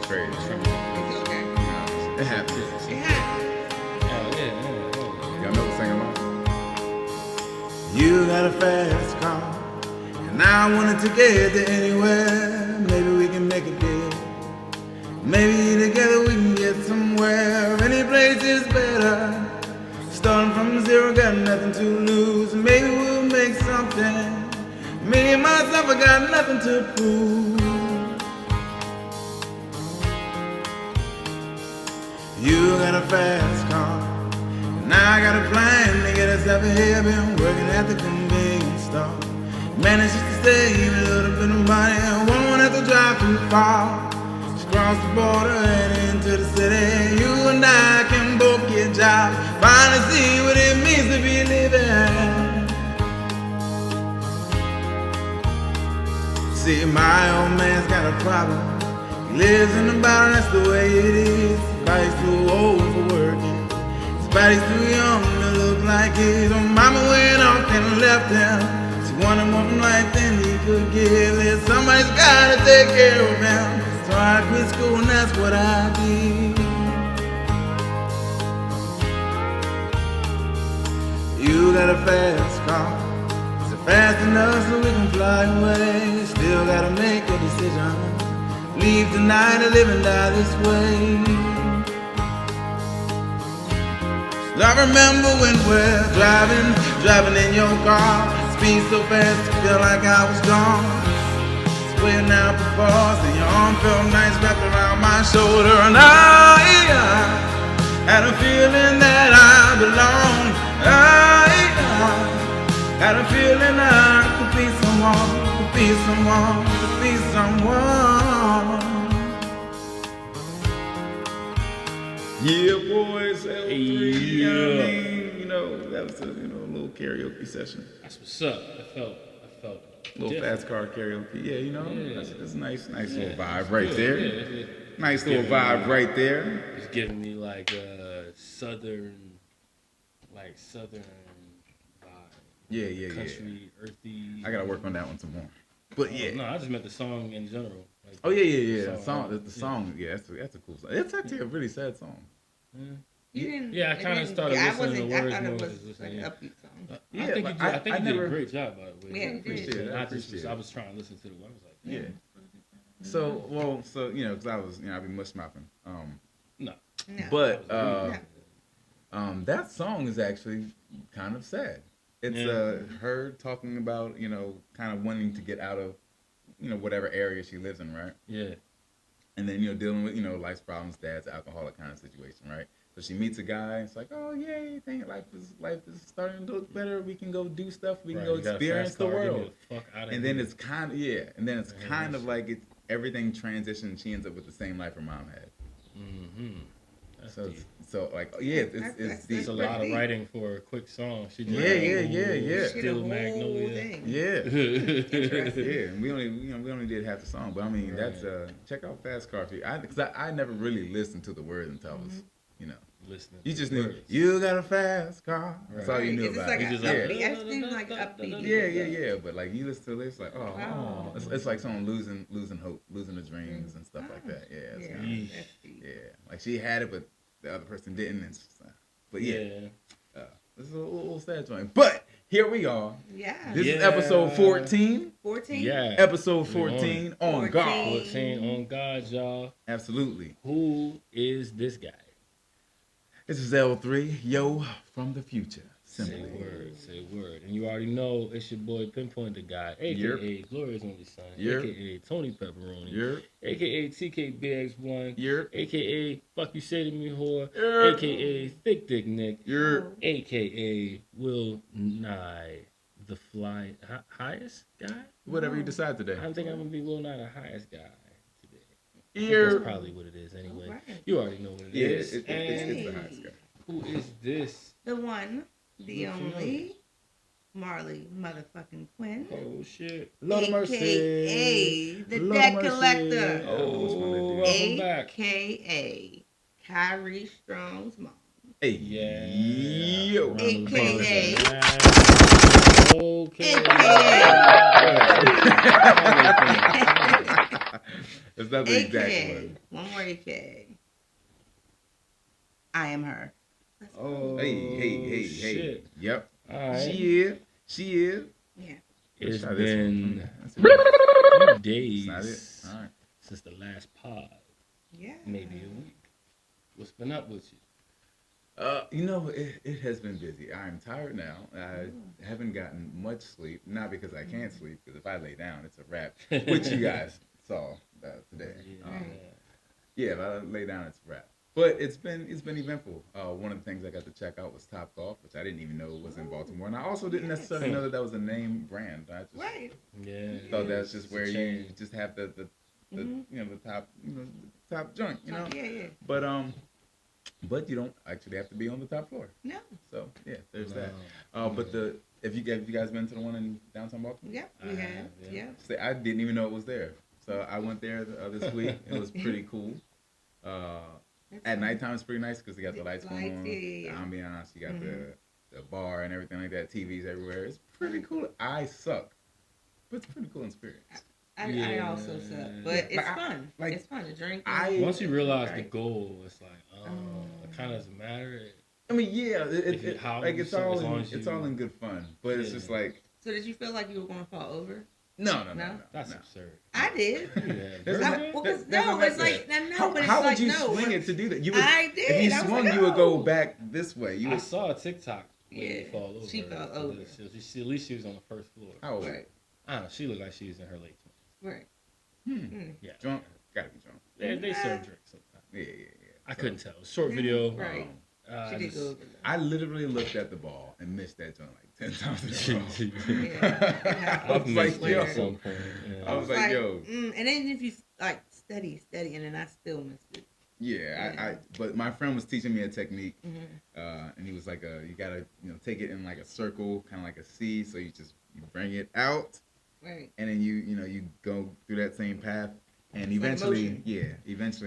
It's crazy. It's okay. No, it happens. It happens. Oh, yeah. Y'all know what sing along? You got a fast car, and I wanted to get there anywhere. Maybe we can make a deal. Maybe together we can get somewhere. Any place is better. Starting from zero, got nothing to lose. Maybe we'll make something. Me and myself, I got nothing to prove. You got a fast car, and I got a plan to get us up here. Been working at the convenience store. Managed to save a little bit of money. Won't have to drive too far. Just cross the border and into the city. You and I can both get jobs. Finally see what it means to be living. See, my old man's got a problem. He lives in the bottom, that's the way it is. His body's too old for working. His body's too young to look like his. Oh, mama went off and left him. She wanted more from life than he could give. There's somebody's gotta take care of him. So I quit school and that's what I did. You got a fast car. Is it fast enough so we can fly away? Still gotta make a decision. Leave tonight or live and die this way. I remember when we're driving in your car. Speed so fast, I feel like I was gone. Sweating out before, so your arm felt nice wrapped around my shoulder. And I had a feeling that I belonged. I had a feeling I could be someone, could be someone, could be someone. Yeah, boys, L3, you know what I mean? You know, that was a little karaoke session. That's what's up. I felt little different. fast car karaoke. Yeah, you know, Yeah. that's a nice Yeah. little vibe right there. Yeah. Nice little vibe right there. It's giving me like southern vibe. Yeah. Country, earthy. I gotta work on that one some more. But yeah. No, I just meant the song in general. Like, Oh yeah. The song, song. Yeah, that's a cool song. It's actually a really sad song. You didn't. Yeah, I kind of started listening to I words thought more. it was just like listening, an yeah. upbeat song. Yeah, I think like, you did never- a great job, by the way. Yeah, you did. Appreciate it. I was trying to listen to the. I was like, Yeah. So because I was I've been mush mouthing. no. No. But No. that song is actually kind of sad. It's Yeah. her talking about kind of wanting to get out of whatever area she lives in, right? Yeah. And then dealing with life's problems, dad's alcoholic kind of situation, right? So she meets a guy. It's like, oh yay, think life is starting to look better. We can go do stuff. We can go You got a experience fast the car, get me world. the fuck out of And then here. it's kind of like everything transitions. She ends up with the same life her mom had. Mm-hmm. That's So deep. it's deep. It's a lot of writing for a quick song. She did Yeah. She did a Still whole Magnolia. thing. Yeah. Interesting. Yeah, and we only did half the song, but I mean Right. that's check out Fast Car for you. Because I never really listened to the words until I was Listening. you to just the knew words. you got a fast car. That's all you knew It's about. like it. a just upbeat. like- It seems like upbeat. Yeah. But like you listen to it, it's like Wow. it's like someone losing hope, losing their dreams and stuff like that. Yeah, it's Yeah, kinda, that's deep. yeah. Like she had it, but the other person didn't. And but yeah, this is a little sad joint. But here we are. Yeah. This is episode 14. 14? Yeah. Episode We on 14 on 14. God. 14 on God, y'all. Absolutely. Who is this guy? This is L3, yo, from the future. Say Simply. word. And you already know it's your boy Pinpoint the Guy, a.k.a. Gloria's only son, Yerp. a.k.a. Tony Pepperoni, Yerp. a.k.a. TKBX1, Yerp. a.k.a. Fuck You Say to Me Whore, Yerp. a.k.a. Thick Dick Nick, You're a.k.a. Will Nye, the highest guy? whatever you decide today. I think I'm going to be Will Nye, the highest guy today. I think You're that's probably what it is anyway. Alright. You already know what it yeah, is. it's And the highest guy. who is this? The one, the The only, Marley motherfucking Quinn. Oh, shit. Lord of mercy. AKA the Lord debt of mercy. collector. Oh, welcome back. AKA Kyrie Strong's mom. Hey, Yeah. yo. Round of applause. AKA. Okay. AKA. It's not the exact AKA, one. one more AKA. I am her. Let's go. Oh, Hey. shit. Yep. All right. She is. Yeah. It's Let's try this one. been Let's see what- a few That's not it. days All right. since the last pod. Yeah. Maybe a week. What's been up with you? It has been busy. I am tired now. I haven't gotten much sleep. Not because I can't sleep, because if I lay down, it's a wrap. Which you guys saw today. Yeah. If I lay down, it's a wrap. But it's been eventful. One of the things I got to check out was Top Golf, which I didn't even know was in Baltimore, and I also didn't necessarily know that was a name brand. I just thought that's just where you just have the top the top joint, Yeah. But you don't actually have to be on the top floor. No. So yeah, there's that. But have you guys been to the one in downtown Baltimore? Yep, we have. Yeah. See, I didn't even know it was there. So I went there this week. It was pretty cool. At nighttime, it's pretty nice because they got the lights going on, the ambiance. You got the bar and everything like that. TVs everywhere. It's pretty cool. I suck, but it's a pretty cool experience. I also suck, but it's fun. It's fun to drink. Once you realize the goal, it's like, it kind of doesn't matter. I mean, yeah, it's all in good fun, but it's just like. So did you feel like you were going to fall over? No. That's absurd. I did. How would you swing it to do that? I did. If you swung, you would go back this way. I saw a TikTok where you fall over. She fell over. At least she was on the first floor. How old? Right. I don't know. She looked like she was in her late 20s. Right. Yeah. Drunk? Gotta be drunk. They serve drinks sometimes. Yeah. I couldn't tell. Short video. Right. She did go over. I literally looked at the ball and missed that joint like 10 times in a row. I've missed it at some point. I was like, yo. And then if you like steady, and then I still missed it. Yeah, but my friend was teaching me a technique, and he was like, you gotta, take it in like a circle, kind of like a C. So you bring it out, right, and then you go through that same path, and eventually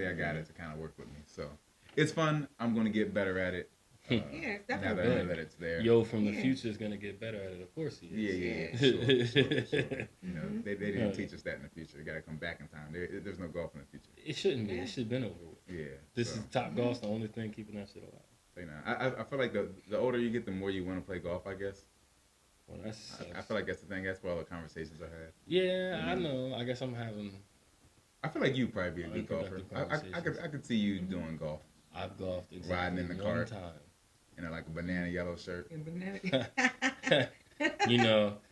I got it to kind of work with me. So it's fun. I'm gonna get better at it. It's definitely now that I know that it's there. Yo from the future is gonna get better at it. Of course he is. Sure. They didn't teach us that in the future. You gotta come back in time. There's no golf in the future. It shouldn't be. It should have been over with. Yeah. This is Top Golf's the only thing keeping that shit alive. I feel like the older you get, the more you want to play golf, I guess. Well, I feel like that's the thing. That's where all the conversations are had. Yeah, I know. I guess I'm having. I feel like you'd probably be a good golfer. I could see you doing golf. I've golfed riding in the one cart time. In like a banana yellow shirt. The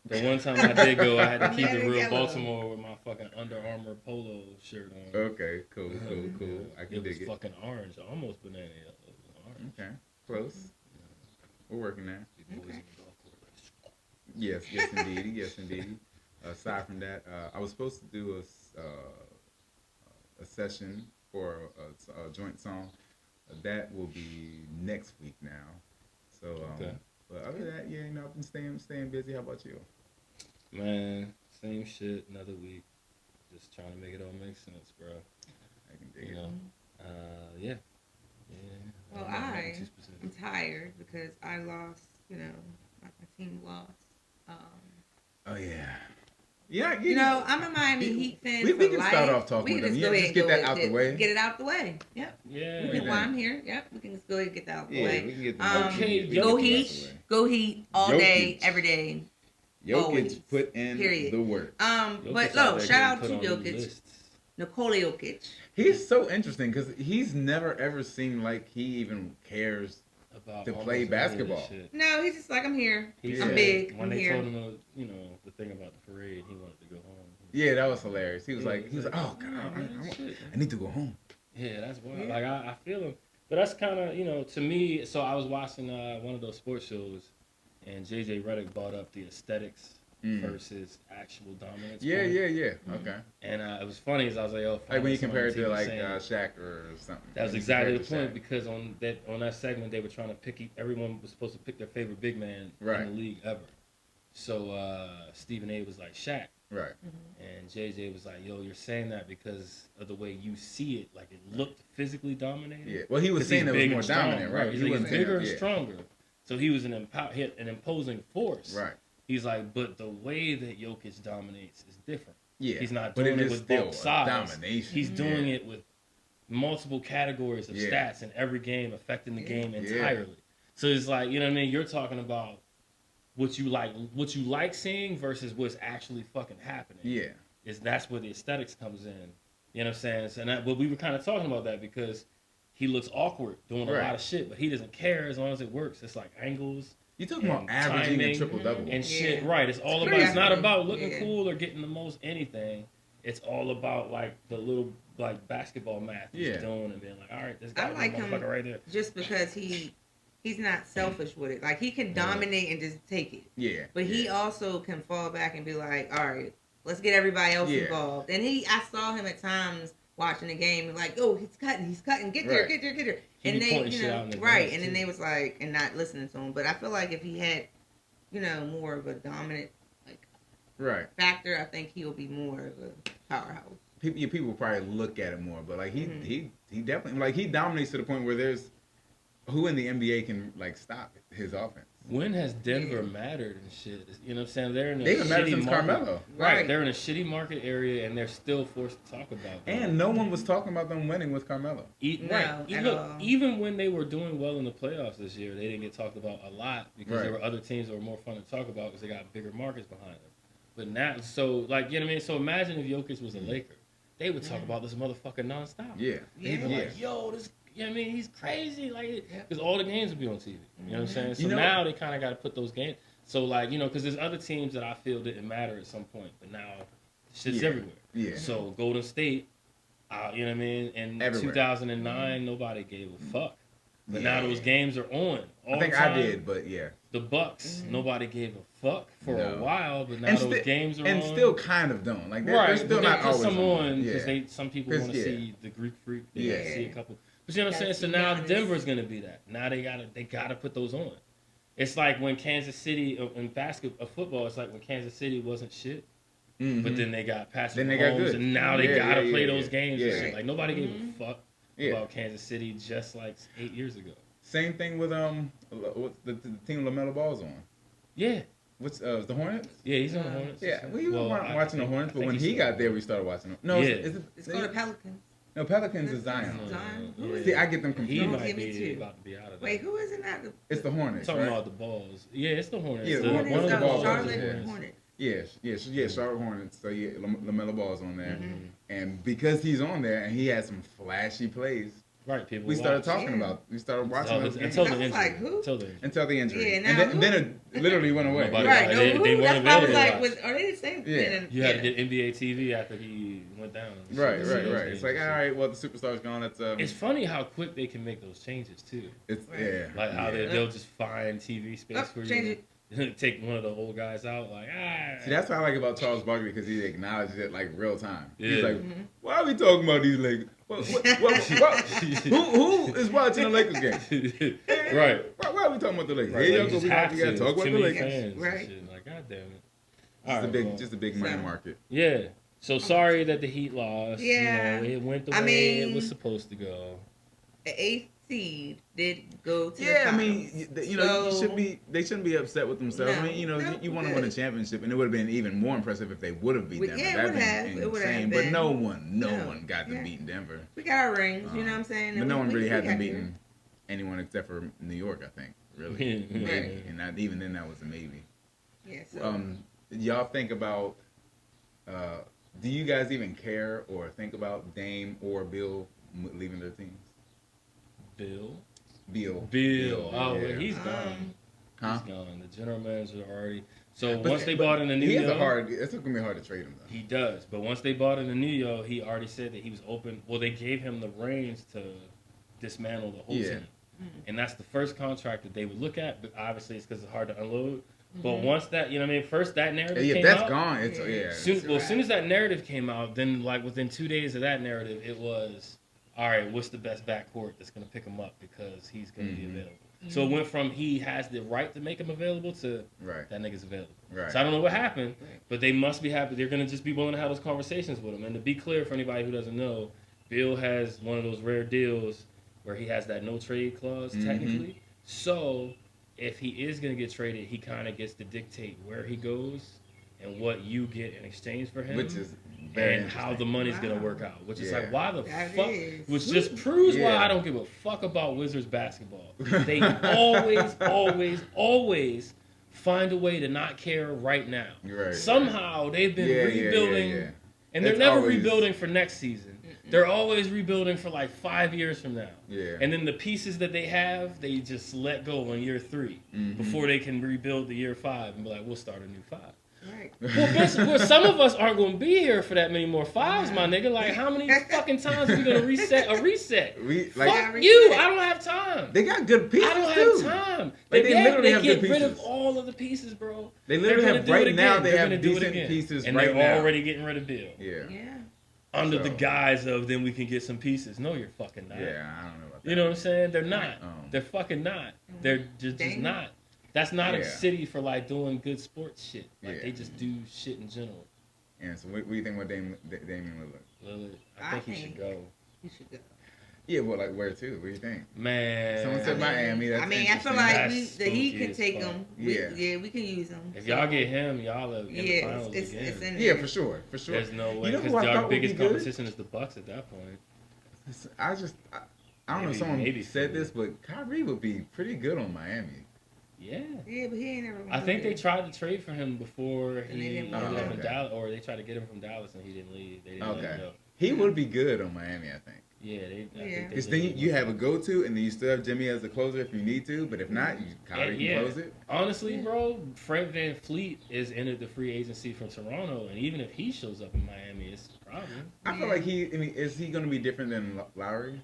one time I did go, I had to keep it real Baltimore with my fucking Under Armour polo shirt on. Okay, cool. I can dig it. It was fucking orange, almost banana yellow. Orange. Okay, close. We're working there. Okay. Yes, indeed. Aside from that, I was supposed to do a session for a joint song. That will be next week now. So, but other than that, I've been staying busy. How about you? Man, same shit. Another week. Just trying to make it all make sense, bro. I can dig it. Yeah. Well, I'm tired because I lost. My team lost. Oh yeah. Yeah, I'm a Miami Heat fan. We can start off talking with them. Just get that out the way. Get it out the way. Yep. Yeah. While I'm here, yep, we can just go ahead and get that out the way. Yeah, we can get the Go Heat all day, every day. Jokic always. Put in the work. But no, shout out to Jokic. Nikola Jokic. He's so interesting because he's never ever seemed like he even cares to play basketball. No, he's just like, I'm here. I'm big. When I'm they here. told him, the thing about the parade, he wanted to go home. Yeah, that was hilarious. He was like, oh God, I need to go home. Yeah, that's wild. Yeah. Like I feel him, but that's kind of to me. So I was watching one of those sports shows, and JJ Redick brought up the aesthetics versus actual dominance. Yeah. Okay. And it was funny as I was like, oh, like when you compare it to like Shaq or something. That was exactly the point because on that segment they were trying to everyone was supposed to pick their favorite big man in the league ever. So Stephen A was like Shaq. Right. And JJ was like, yo, you're saying that because of the way you see it, like it looked physically dominated. Yeah. Well, he was saying it was more dominant, right? He's like, bigger and stronger. So he was an imposing force. Right. He's like, but the way that Jokic dominates is different. Yeah, He's not but doing it is with still bulk size. domination. He's doing it with multiple categories of stats in every game, affecting the game entirely. So it's like, you know what I mean? You're talking about what you like seeing versus what's actually fucking happening. Yeah. That's where the aesthetics comes in. You know what I'm saying? So but we were kind of talking about that because he looks awkward doing a lot of shit, but he doesn't care as long as it works. It's like angles. You talking about averaging and triple double and shit, right? It's all about. It's not about looking cool or getting the most anything. It's all about like the little like basketball math he's doing and being like, all right, this guy, I like him right there, just because he's not selfish with it. Like he can dominate and just take it. Yeah. But he also can fall back and be like, all right, let's get everybody else involved. And I saw him at times watching the game and like, oh, he's cutting, get there. And they, you know, and then they was like, and not listening to him. But I feel like if he had, you know, more of a dominant like factor, I think he'll be more of a powerhouse. People probably look at it more, but like he definitely like he dominates to the point where there's who in the NBA can like stop his offense. When has Denver mattered and shit? You know what I'm saying? They're in a they haven't mattered since market. Carmelo. Right. They're in a shitty market area and they're still forced to talk about them. And no one was talking about them winning with Carmelo. Even when they were doing well in the playoffs this year, they didn't get talked about a lot because there were other teams that were more fun to talk about because they got bigger markets behind them. But now, so like, you know what I mean? So imagine if Jokic was a Laker. They would talk about this motherfucker nonstop. Yeah. They'd be like, yo, this, you know what I mean? He's crazy. Like, because all the games would be on TV. You know what I'm saying? So now they kind of got to put those games. So, like, you know, because there's other teams that I feel didn't matter at some point, but now shit's everywhere. Yeah. So, Golden State, you know what I mean? In 2009, nobody gave a fuck. But now those games are on. I think I did, but The Bucks, nobody gave a fuck for a while, but now those games are on. And still kind of don't. Like, they're still not always some on. Because some people want to see the Greek Freak. They want to see a couple. But you know what I'm saying? So now Denver's going to be that. Now they gotta put those on. It's like when Kansas City, in football, it's like when Kansas City wasn't shit. But then they got Patrick Mahomes, and now they gotta play those games and shit. Like, nobody gave a fuck about Kansas City just like 8 years ago. Same thing with the team LaMelo Ball's on. Yeah. What's the Hornets? Yeah, he's on the Hornets. Yeah, we were watching the Hornets, but when he got there, we started watching them. No, it's called the Pelicans. No, Pelicans is Zion. Zion? See, I get them confused. He might be about to be out of that. Wait, who is it now? It's the Hornets, talking about the Balls. Yeah, it's the Hornets. Yeah, one of the Balls. Charlotte Hornets. Yeah, Charlotte Hornets. So yeah, LaMelo Ball's on there, and because he's on there and he had some flashy plays. Right, people. We started talking about. We started watching those games until the injury. Like, who? Until the injury. Yeah, and then it literally went away. Right, they weren't available. I was like, are they the same? Yeah. You had to get NBA TV after he went down. Right. It's like, all right, well, the superstar's gone. It's funny how quick they can make those changes too. It's like how they'll just find TV space for you. Take one of the old guys out, like See, that's what I like about Charles Barkley because he acknowledges it like real time. Yeah. He's like, why are we talking about these Lakers? Who is watching the Lakers game? Right. Why are we talking about the Lakers? Right, Hey, like we gotta talk about the Lakers. Right. Like, God damn it. Just a big money market. Yeah. So sorry that the Heat lost. Yeah. You know, it went the way it was supposed to go. The eighth seed did go to the I finals. mean, they shouldn't be upset with themselves. No, I mean, you want to win a championship, and it would have been even more impressive if they would have beat Denver. It would have. But no one got to beat Denver. We got our rings, you know what I'm saying? But no one really hasn't beaten anyone except for New York, I think. Really, maybe, and not even then that was a maybe. Yeah. So. Y'all think about? Do you guys even care or think about Dame or Bill leaving their teams? Bill. Oh, well, he's gone. Huh? He's gone. The general manager already. So once they bought in the New York, it's gonna be hard to trade him though. He does, but once they bought in the New York, he already said that he was open. Well, they gave him the reins to dismantle the whole team, and that's the first contract that they would look at. But obviously, it's because it's hard to unload. But once that, you know what I mean, first that narrative came that's out. gone. It's as soon as that narrative came out, then like within 2 days of that narrative, it was, all right, what's the best backcourt that's going to pick him up because he's going to be available. So it went from he has the right to make him available to that nigga's available. Right. So I don't know what happened, but they must be happy. They're going to just be willing to have those conversations with him. And to be clear for anybody who doesn't know, Bill has one of those rare deals where he has that no trade clause technically. So if he is going to get traded, he kind of gets to dictate where he goes and what you get in exchange for him. Which is and how the money's gonna work out, which is like, why the fuck? Is. Which just proves why I don't give a fuck about Wizards basketball. They always find a way to not care right now. Somehow they've been rebuilding, and they're never rebuilding for next season. They're always rebuilding for like 5 years from now. And then the pieces that they have, they just let go in year 3 before they can rebuild the year 5 and be like, we'll start a new 5. Right. Well, some of us aren't going to be here for that many more 5s, my nigga. Like, how many fucking times are we going to reset a reset? Fuck you. I don't have time. They got good pieces, I don't have time. Like, they literally have get good rid pieces. of all of the pieces, bro. They literally have, right now, they have decent pieces and right now. And they're already getting rid of Bill. Yeah. Under the guise of, then we can get some pieces. No, you're fucking not. Yeah, I don't know about that. You know what I'm saying? They're not. They're fucking not. They're just not. That's not a city for like doing good sports shit. Like they just do shit in general. And so what do you think about Damian Lillard? Lillard, I think he should go. He should go. Yeah, well, like where to? What do you think? Man, someone said Miami. That's I feel like the Heat can take him. Yeah, we can use him. If y'all get him, y'all are in the finals again. Yeah, for sure. There's no way, because our biggest competition is the Bucks at that point. I don't know if someone said this, but Kyrie would be pretty good on Miami. Yeah, but he ain't ever. I think they tried to trade for him before he left from Dallas, or they tried to get him from Dallas and he didn't leave. They didn't let him go. He would be good on Miami, I think. Because then you have a go-to, and then you still have Jimmy as a closer if you need to. But if not, Kyrie can close it. Honestly, bro, Fred VanVleet is entered the free agency from Toronto, and even if he shows up in Miami, it's a problem. I feel like is he going to be different than Lowry?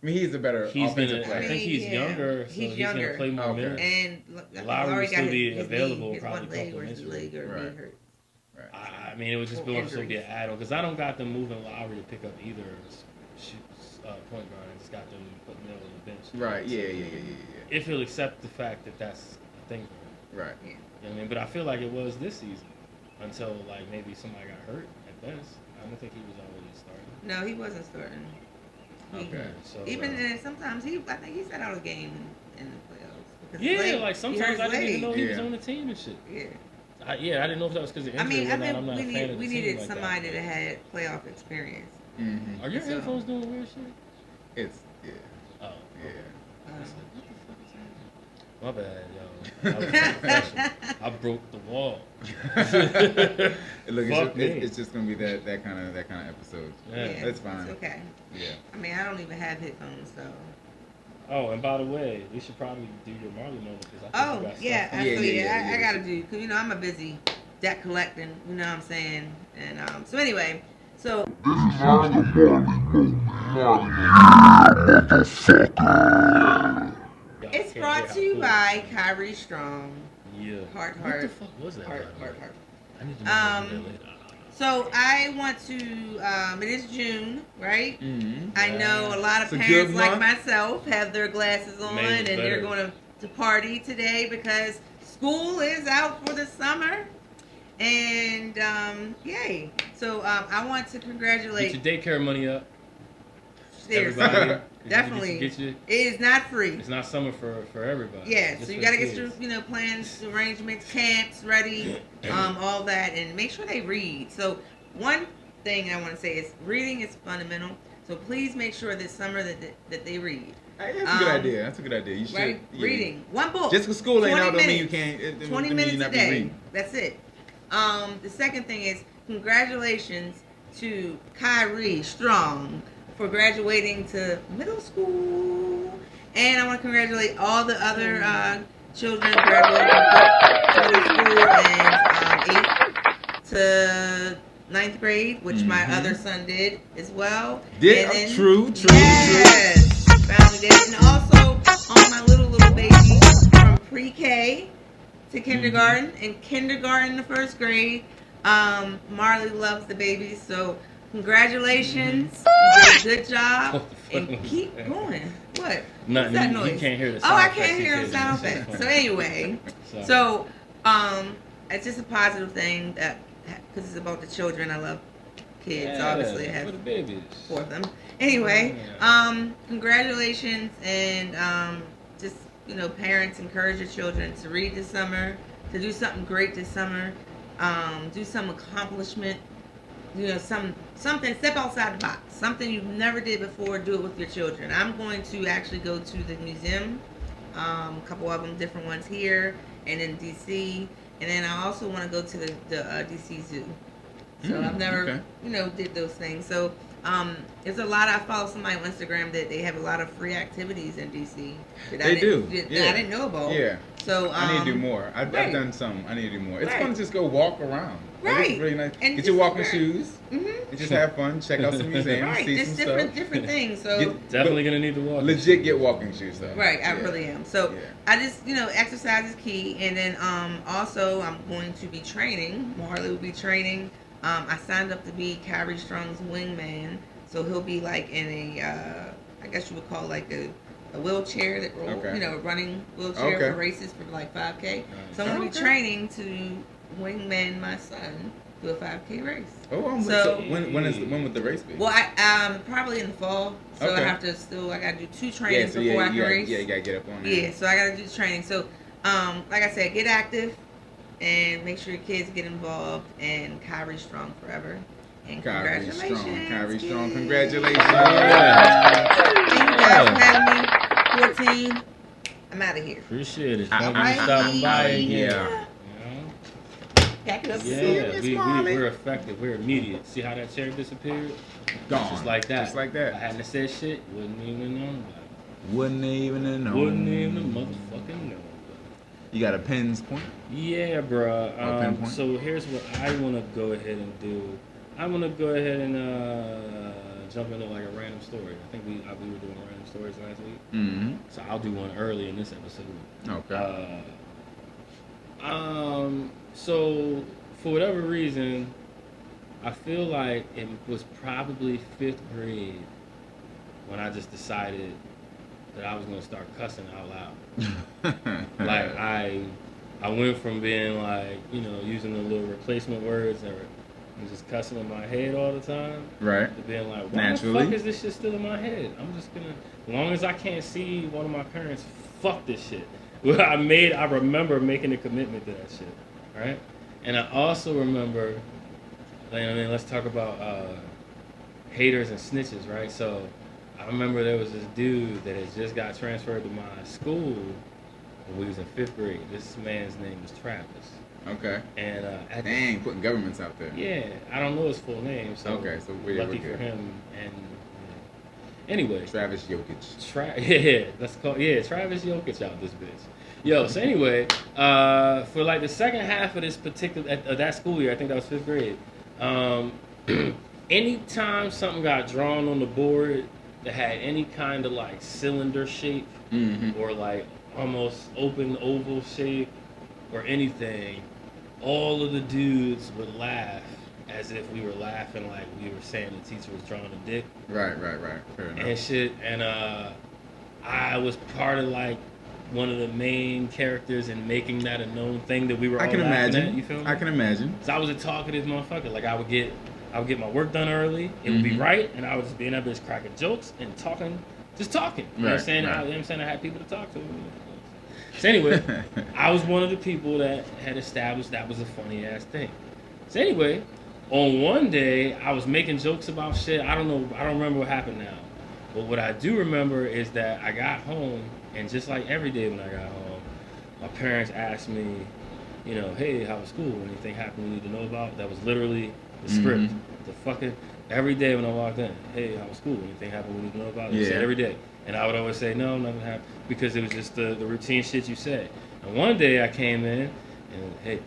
I mean, he's a better offensive player. I think he's younger, so he's going to play more minutes. And Lowry will still be available probably a couple minutes. Right. I mean, it would just build to be an add-on, because I don't got them moving Lowry to pick up either point guard. I just got them putting Neal on the bench. Right. Yeah. If he'll accept the fact that that's a thing for him. Right. You know what I mean? But I feel like it was this season until like maybe somebody got hurt at best. I don't think he was already starting. No, he wasn't starting. Okay. So even sometimes I think he sat out a game in the playoffs. Yeah, like sometimes I didn't even know he was on the team and shit. Yeah. I didn't know if that was because of injury or not. I'm not a fan of the team. We needed somebody that had playoff experience. Are your headphones doing weird shit? It's Oh. Yeah. What the fuck is happening? My bad, yo. I broke the wall. Look, it's just gonna be that kind of episode. Yeah, that's fine. It's okay. Yeah. I mean, I don't even have headphones, so. Oh, and by the way, we should probably do your Marley moment because I think I gotta do, because I'm a busy debt collecting. You know what I'm saying? And so anyway. So it's brought to you by Kyrie Strong. Yeah. Heart. What the fuck was that? Heart. I need to know later. So I want to. It is June, right? Mm-hmm. I know a lot of parents like myself have their glasses on and they're going to party today because school is out for the summer. And yay! So I want to congratulate. Get your daycare money up. Seriously, definitely. It is not free. It's not summer for everybody. Yeah, so you got to get your plans, arrangements, camps ready, all that, and make sure they read. So one thing I want to say is reading is fundamental. So please make sure this summer that they read. That's a good idea. You should. Right? Yeah. Reading one book. Just because school ain't out don't mean you can't. 20 minutes a day. That's it. The second thing is congratulations to Kyrie Strong for graduating to middle school, and I want to congratulate all the other children graduating from middle school and 8th to 9th grade, which my other son did as well. True. Yes, family did, and also on my little baby from pre-K to kindergarten, and kindergarten to 1st grade. Marley loves the babies, so congratulations. You did a good job. And keep going. What? Nothing. What's that noise? You can't hear the sound I can't hear the sound effect. So anyway, it's just a positive thing that because it's about the children. I love kids. Obviously, I have for the babies. 4 of them. Anyway, congratulations, and just parents, encourage your children to read this summer, to do something great this summer, do some accomplishment something, step outside the box, something you've never did before. Do it with your children. I'm going to actually go to the museum, a couple of them, different ones here and in DC, and then I also want to go to the DC Zoo. So I've never, did those things. So there's a lot. I follow somebody on Instagram that they have a lot of free activities in DC. That I didn't know about. Yeah. So I need to do more. I've done some. I need to do more. It's fun to just go walk around. Right. Like, it's really nice. And get your walking shoes. And just have fun. Check out some museums. See There's some stuff. different things. So definitely gonna need to walk. Legit get walking shoes though. Right, I really am. So I just exercise is key, and then also I'm going to be training. Marley will be training. I signed up to be Kyrie Strong's wingman, so he'll be like in a I guess you would call like a wheelchair that roll, running wheelchair for races for like 5K. So I'm gonna be training to wingman my son do a 5K race. Oh, so when would the race be? Well, I probably in the fall. So I have to I gotta do 2 trainings before I can race. Yeah, you gotta get up on that. Yeah, so I gotta do training. So like I said, get active and make sure your kids get involved, and Kyrie Strong forever. And congratulations. Kyrie Strong, congratulations. Thank you guys for having me. 14. I'm out of here. Appreciate it. Thank you for stopping by again. Pack it up. We're effective. We're immediate. See how that chair disappeared? Gone. Just like that. Just like that. I hadn't said shit. Wouldn't even know about it. Wouldn't even have known. Wouldn't even motherfucking know. You got a pin's point? Yeah, bro. So here's what I want to go ahead and do. I want to go ahead and jump into like a random story. I think we were doing random stories last week. Mm-hmm. So I'll do one early in this episode. Okay. So for whatever reason, I feel like it was probably 5th grade when I just decided that I was gonna start cussing out loud. Like I went from being like, using the little replacement words and just cussing in my head all the time. Right. To being like, why the fuck is this shit still in my head? I'm just gonna, as long as I can't see one of my parents, fuck this shit. Well, I remember making a commitment to that shit. Right? And I also remember, let's talk about haters and snitches, right? So I remember there was this dude that had just got transferred to my school when we was in 5th grade. This man's name was Travis. Okay. And putting governments out there. Yeah, I don't know his full name, so lucky for him. And anyway, Travis Jokic. Travis Jokic out this bitch. Yo, so anyway, for like the second half of this particular that school year, I think that was 5th grade. Anytime something got drawn on the board that had any kind of like cylinder shape or like almost open oval shape or anything, all of the dudes would laugh as if we were laughing like we were saying the teacher was drawing a dick. Right. Fair enough. And shit. And I was part of like one of the main characters in making that a known thing that we were all laughing at. You feel me? I can imagine. So I was a talkative motherfucker. Like I would get my work done early. It would be right, and I would just be in that bitch cracking jokes and talking. You know what I'm saying? I had people to talk to. So anyway, I was one of the people that had established that was a funny ass thing. So anyway, on one day I was making jokes about shit. I don't remember what happened now. But what I do remember is that I got home, and just like every day when I got home, my parents asked me, hey, how was school? Anything happened we need to know about? That was literally the script. The fucking every day when I walked in, hey, how was school? Anything happened we need to know about? They said every day. And I would always say, no, nothing happened, because it was just the routine shit you said. And one day I came in and, hey,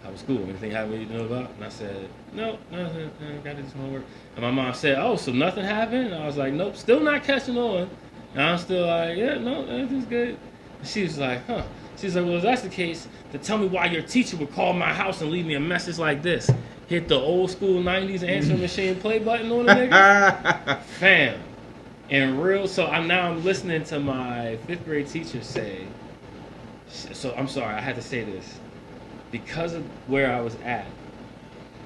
how was school? Anything happened we need to know about? And I said, no, nothing, got to do some homework. And my mom said, oh, so nothing happened? And I was like, nope, still not catching on. And I'm still like, yeah, no, everything's good. And she was like, huh. She's like, well, if that's the case, then tell me why your teacher would call my house and leave me a message like this. Hit the old school 90s answering machine play button on the nigga. Fam. And real, so I'm listening to my 5th grade teacher say, so I'm sorry, I had to say this. Because of where I was at,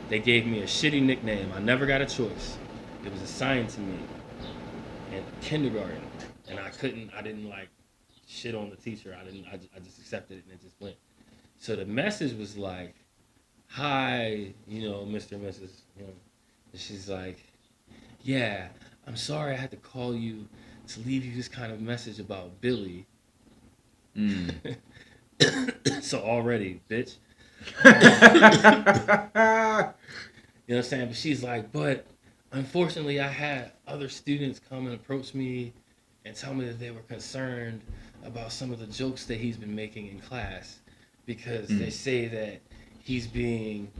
they gave me a shitty nickname. I never got a choice. It was assigned to me in kindergarten. And I didn't like shit on the teacher. I just accepted it and it just went. So the message was like, hi, Mr. and Mrs., And she's like, yeah, I'm sorry I had to call you to leave you this kind of message about Billy. So already, bitch. You know what I'm saying? But she's like, but unfortunately I had other students come and approach me and tell me that they were concerned about some of the jokes that he's been making in class because they say that he's being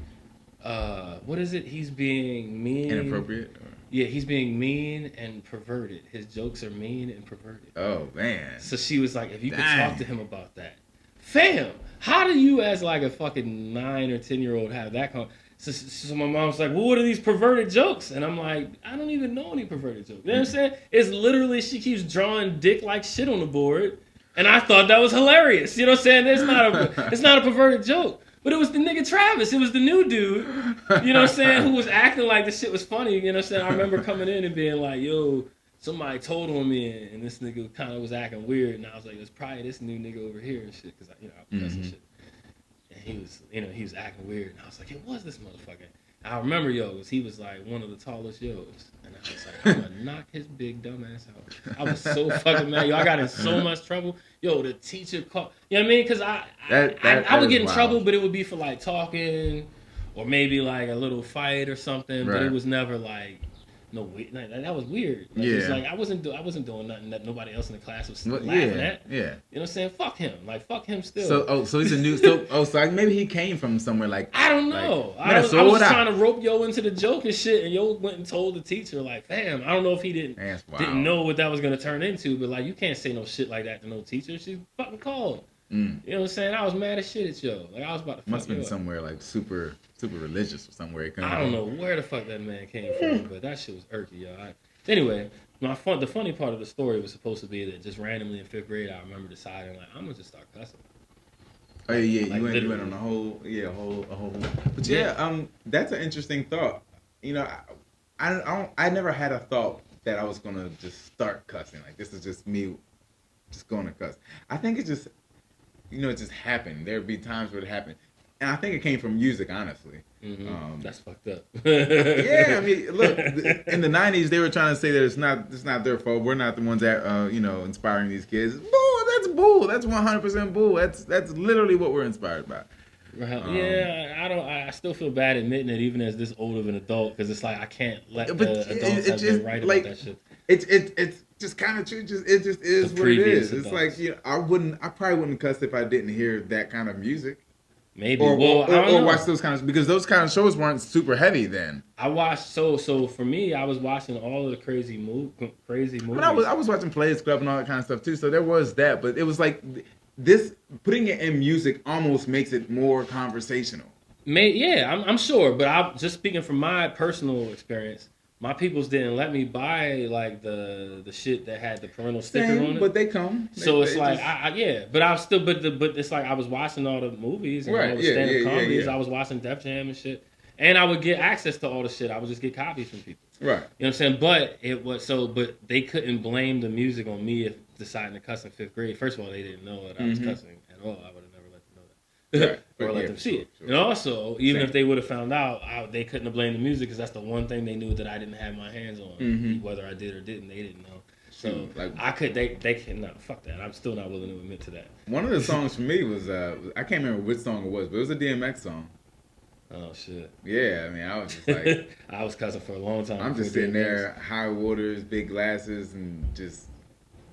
what is it? He's being mean. Inappropriate? Yeah, he's being mean and perverted. His jokes are mean and perverted. Oh, man. So she was like, if you could talk to him about that. Fam, how do you as like a fucking 9 or 10-year-old have that so my mom's like, well, what are these perverted jokes? And I'm like, I don't even know any perverted jokes. You know what I'm saying? It's literally, she keeps drawing dick like shit on the board. And I thought that was hilarious. You know what I'm saying? It's not a perverted joke. But it was the nigga Travis. It was the new dude, you know what I'm saying, who was acting like this shit was funny. You know what I'm saying? I remember coming in and being like, yo, somebody told on me, and this nigga kind of was acting weird. And I was like, it's probably this new nigga over here and shit, because, I was cussing shit. And he was acting weird. And I was like, it was this motherfucker. I remember, he was like one of the tallest yos. And I was like, I'm gonna knock his big dumb ass out. I was so fucking mad. I got in so much trouble. The teacher called. You know what I mean? Because I would get in trouble, but it would be for like talking or maybe like a little fight or something. Right. But it was never like, no, that was weird. Like, it's like I wasn't doing nothing that nobody else in the class was laughing at. Yeah. You know what I'm saying? Fuck him. Like, fuck him still. So he's a new. So maybe he came from somewhere like. I don't know. Like, I was trying to rope yo into the joke and shit, and yo went and told the teacher like, fam, I don't know if he didn't know what that was gonna turn into, but like, you can't say no shit like that to no teacher. She's fucking called. You know what I'm saying? I was mad as shit at yo. Like, I was about to. Must have been somewhere like super religious or somewhere. I don't know where the fuck that man came from, but that shit was irky, yo. Anyway, the funny part of the story was supposed to be that just randomly in 5th grade, I remember deciding like, I'm gonna just start cussing. Oh yeah, like, you went on a whole. But that's an interesting thought. You know, I never had a thought that I was gonna just start cussing. Like, this is just me, just going to cuss. I think it just. It just happened. There'd be times where it happened. And I think it came from music, honestly. Mm-hmm. That's fucked up. Yeah, I mean, look, in the 90s, they were trying to say that it's not their fault. We're not the ones that, inspiring these kids. Bull, that's bull. That's 100% bull. That's literally what we're inspired by. I still feel bad admitting it, even as this old of an adult, because it's like I can't let the adults have been right about that shit. It's just kind of true. It just is what it is. It's like, I probably wouldn't cuss if I didn't hear that kind of music. Maybe. Or watch those kind of, because those kind of shows weren't super heavy then. I watched so for me, I was watching all of the crazy movies. But I was watching Players Club and all that kind of stuff too. So there was that, but it was like this putting it in music almost makes it more conversational. I'm sure, but I'm just speaking from my personal experience. My peoples didn't let me buy like the shit that had the parental sticker on it. But they come. So it's like but I was still but it's like I was watching all the movies and all the stand-up comedies. Yeah. I was watching Def Jam and shit, and I would get access to all the shit. I would just get copies from people. Right. You know what I'm saying? But it was but they couldn't blame the music on me if deciding to cuss in 5th grade. First of all, they didn't know that I was cussing at all. I would have never let them know that. Right. Or let them see it. Sure. And also, even if they would have found out, they couldn't have blamed the music because that's the one thing they knew that I didn't have my hands on. Whether I did or didn't, they didn't know. So they cannot. Fuck that. I'm still not willing to admit to that. One of the songs for me was I can't remember which song it was, but it was a DMX song. Oh shit. Yeah, I mean, I was just like I was cussing for a long time. I'm just sitting there, high waters, big glasses, and just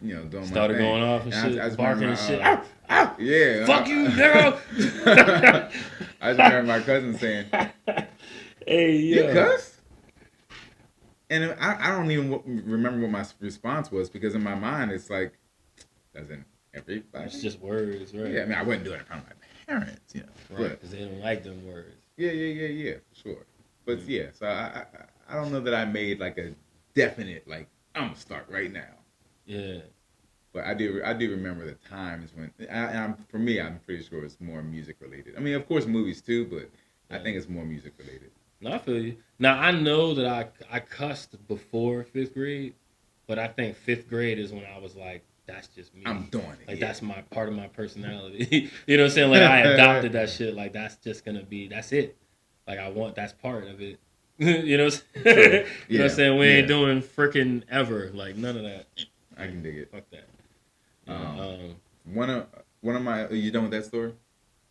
doing my thing. Started going off and shit, I just barking remember, and shit. Yeah. Fuck you, nigga. I just remember my cousin saying, "Hey, yo. You cuss?" And I don't even remember what my response was, because in my mind it's like, doesn't everybody? It's just words, right? Yeah, I mean, I wouldn't do it in front of my parents, right? Because they don't like them words. Yeah, for sure. But so I don't know that I made like a definite like I'm gonna start right now. Yeah. But I do remember the times when, for me, I'm pretty sure it's more music related. I mean, of course, movies too, but I think it's more music related. No, I feel you. Now, I know that I cussed before 5th grade, but I think 5th grade is when I was like, that's just me. I'm doing it. Like, that's my part of my personality. You know what I'm saying? Like, I adopted that shit. Like, that's just going to be, that's it. Like, that's part of it. You know what I'm saying? You know what I'm saying? We ain't doing freaking ever. Like, none of that. I can dig it. Fuck that. One of my, are you done with that story?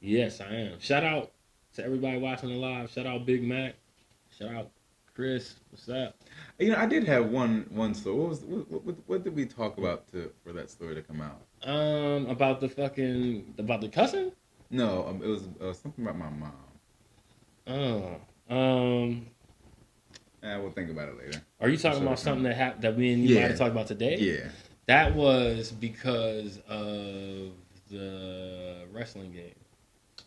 Yes, I am. Shout out to everybody watching the live. Shout out Big Mac. Shout out Chris. What's up? I did have one story. What did we talk about for that story to come out? About the cousin? No, it was something about my mom. We'll think about it later. Are you talking about something that me and you might have talked about today? Yeah. That was because of the wrestling game.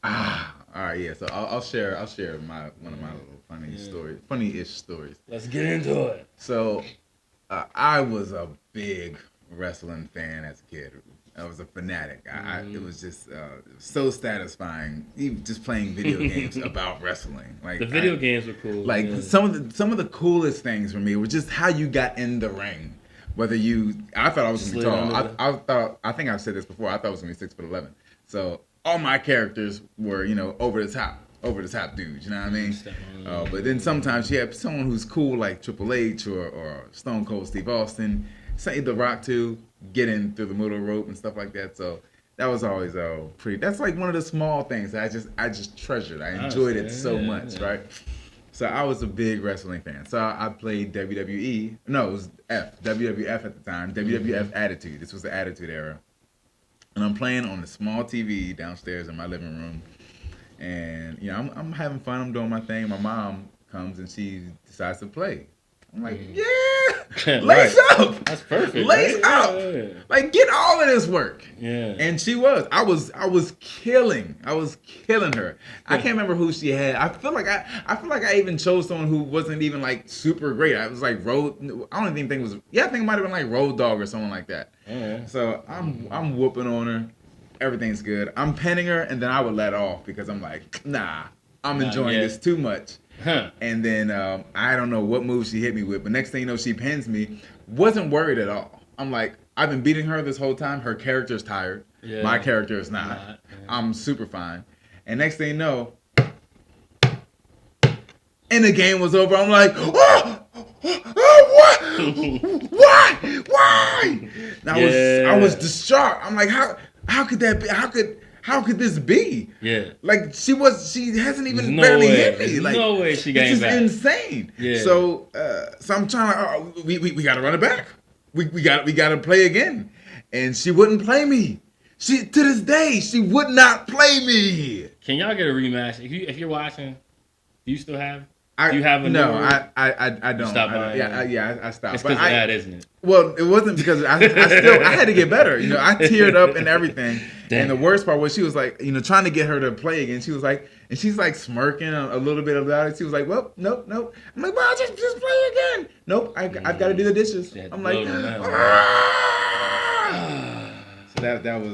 All right, yeah. So I'll share one of my little funny-ish stories. Let's get into it. So, I was a big wrestling fan as a kid. I was a fanatic. It was just so satisfying, even just playing video games about wrestling. Like the video games were cool. Like some of the coolest things for me were just how you got in the ring. Whether I thought I was gonna be tall. I think I've said this before. I thought I was gonna be 6'11". So all my characters were, over the top dudes. You know what I mean? But then sometimes you have someone who's cool like Triple H or Stone Cold Steve Austin, say The Rock too, get in through the middle rope and stuff like that. So that was always pretty. That's like one of the small things that I just treasured. I enjoyed it so much, right? So I was a big wrestling fan. So I played WWE. No, it was WWF at the time. WWF Attitude. This was the Attitude Era. And I'm playing on the small TV downstairs in my living room. And, I'm having fun. I'm doing my thing. My mom comes and she decides to play. I'm like, yeah, lace up. That's perfect. Lace up. Yeah. Like, get all of this work. Yeah. And she was. I was killing her. I can't remember who she had. I feel like I even chose someone who wasn't even like super great. I was like I don't even think it was. Yeah, I think it might have been like Road Dogg or someone like that. Yeah. So I'm whooping on her. Everything's good. I'm pinning her, and then I would let off because I'm like, nah, I'm enjoying this too much. Huh. And then I don't know what move she hit me with, but next thing you know, she pins me. Wasn't worried at all. I'm like, I've been beating her this whole time. Her character's tired. Yeah. My character is not. Yeah. I'm super fine. And next thing you know, and the game was over. I'm like, what? Why? And I was distraught. I'm like, how could that be? How could this be? Yeah. Like she hasn't even barely hit me. There's like no way she came back. This is insane. Yeah. So I'm trying to we got to run it back. We got to play again. And she wouldn't play me. To this day she would not play me. Can y'all get a rematch? If you're watching, do you still have? Do you have a I don't. Stop buying. I stopped. It's because of that, isn't it? Well, it wasn't because I had to get better. I teared up and everything. Damn. And the worst part was she was like, trying to get her to play again. She was like, and she's like smirking a little bit about it. She was like, well, nope. I'm like, well, just play again. Nope, I've got to do the dishes. I'm like, So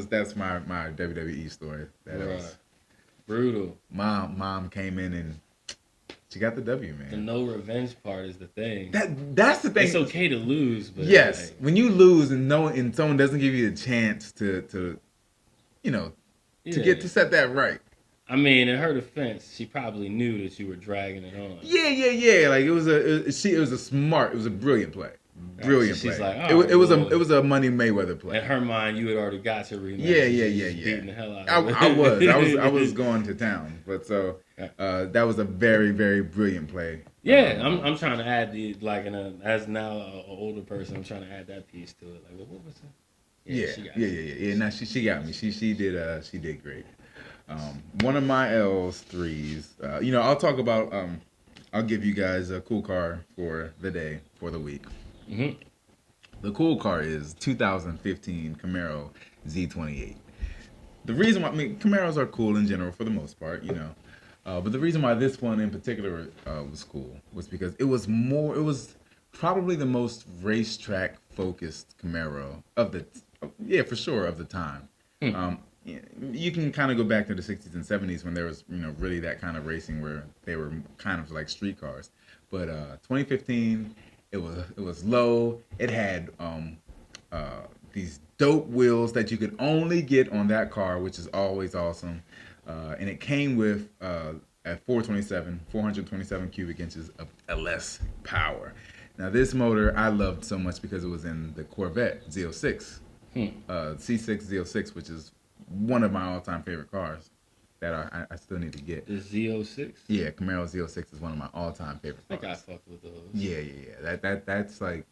that's my WWE story. That was brutal. Mom came in and she got the W, man. The no revenge part is the thing. That's the thing. It's okay to lose, but yes, when you lose and someone doesn't give you the chance to get to set that right. I mean, in her defense, she probably knew that you were dragging it on. Yeah. Like it was a brilliant play. Brilliant play. She's like, it was a Money Mayweather play. In her mind, you had already got your rematch. Yeah. Beating the hell out of her. I was going to town, but so that was a very, very brilliant play. Yeah, I'm trying to add as now an older person, I'm trying to add that piece to it. Like, what was it? Yeah. Now she got me. She did great. One of my L's, 3s. I'll talk about. I'll give you guys a cool car for the day, for the week. Mm-hmm. The cool car is 2015 Camaro Z28. The reason why Camaros are cool in general for the most part, but the reason why this one in particular was cool was because it was probably the most racetrack focused Camaro of the time. You can kind of go back to the 60s and 70s when there was really that kind of racing where they were kind of like street cars. But 2015, it was low. It had these dope wheels that you could only get on that car, which is always awesome. And it came with at 427 cubic inches of LS power. Now this motor I loved so much because it was in the Corvette Z06, C6 Z06, which is one of my all-time favorite cars that I still need to get. The Z06? Yeah, Camaro Z06 is one of my all-time favorite cars. I think I fucked with those. Yeah. That's like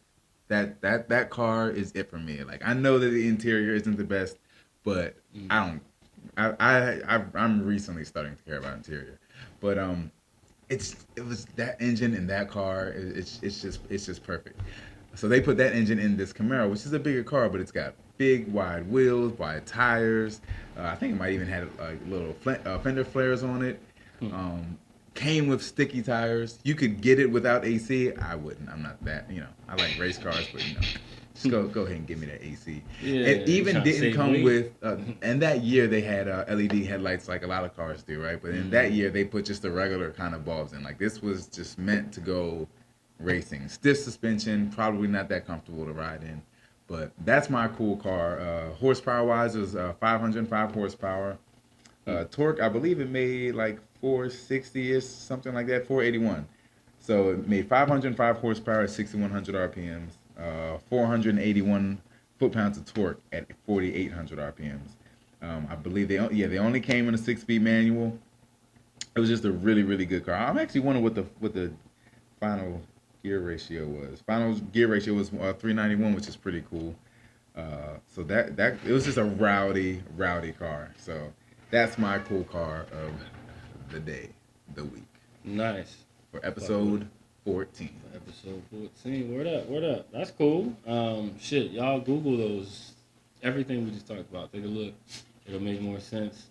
that car is it for me. Like I know that the interior isn't the best, but I'm recently starting to care about interior. But it was that engine in that car. It's just perfect. So they put that engine in this Camaro, which is a bigger car, but it's got big wide wheels, wide tires. I think it might even have like little fender flares on it. Came with sticky tires. You could get it without AC. I wouldn't. I'm not that. I like race cars, but just go ahead and give me that AC. Yeah, it even didn't come with. And that year they had LED headlights like a lot of cars do, right? But in that year they put just the regular kind of bulbs in. Like this was just meant to go racing. Stiff suspension, probably not that comfortable to ride in. But that's my cool car. Horsepower wise, it was 505 horsepower. Torque, I believe it made like 460-ish, something like that, 481. So it made 505 horsepower at 6,100 RPMs, 481 foot-pounds of torque at 4,800 RPMs. I believe they only came in a 6-speed manual. It was just a really, really good car. I'm actually wondering what the final gear ratio was. Final gear ratio was 391, which is pretty cool. So that it was just a rowdy car. So that's my cool car of the day, the week. Nice. For episode 14. For episode 14. Word up. That's cool. Shit, y'all Google those. Everything we just talked about. Take a look. It'll make more sense.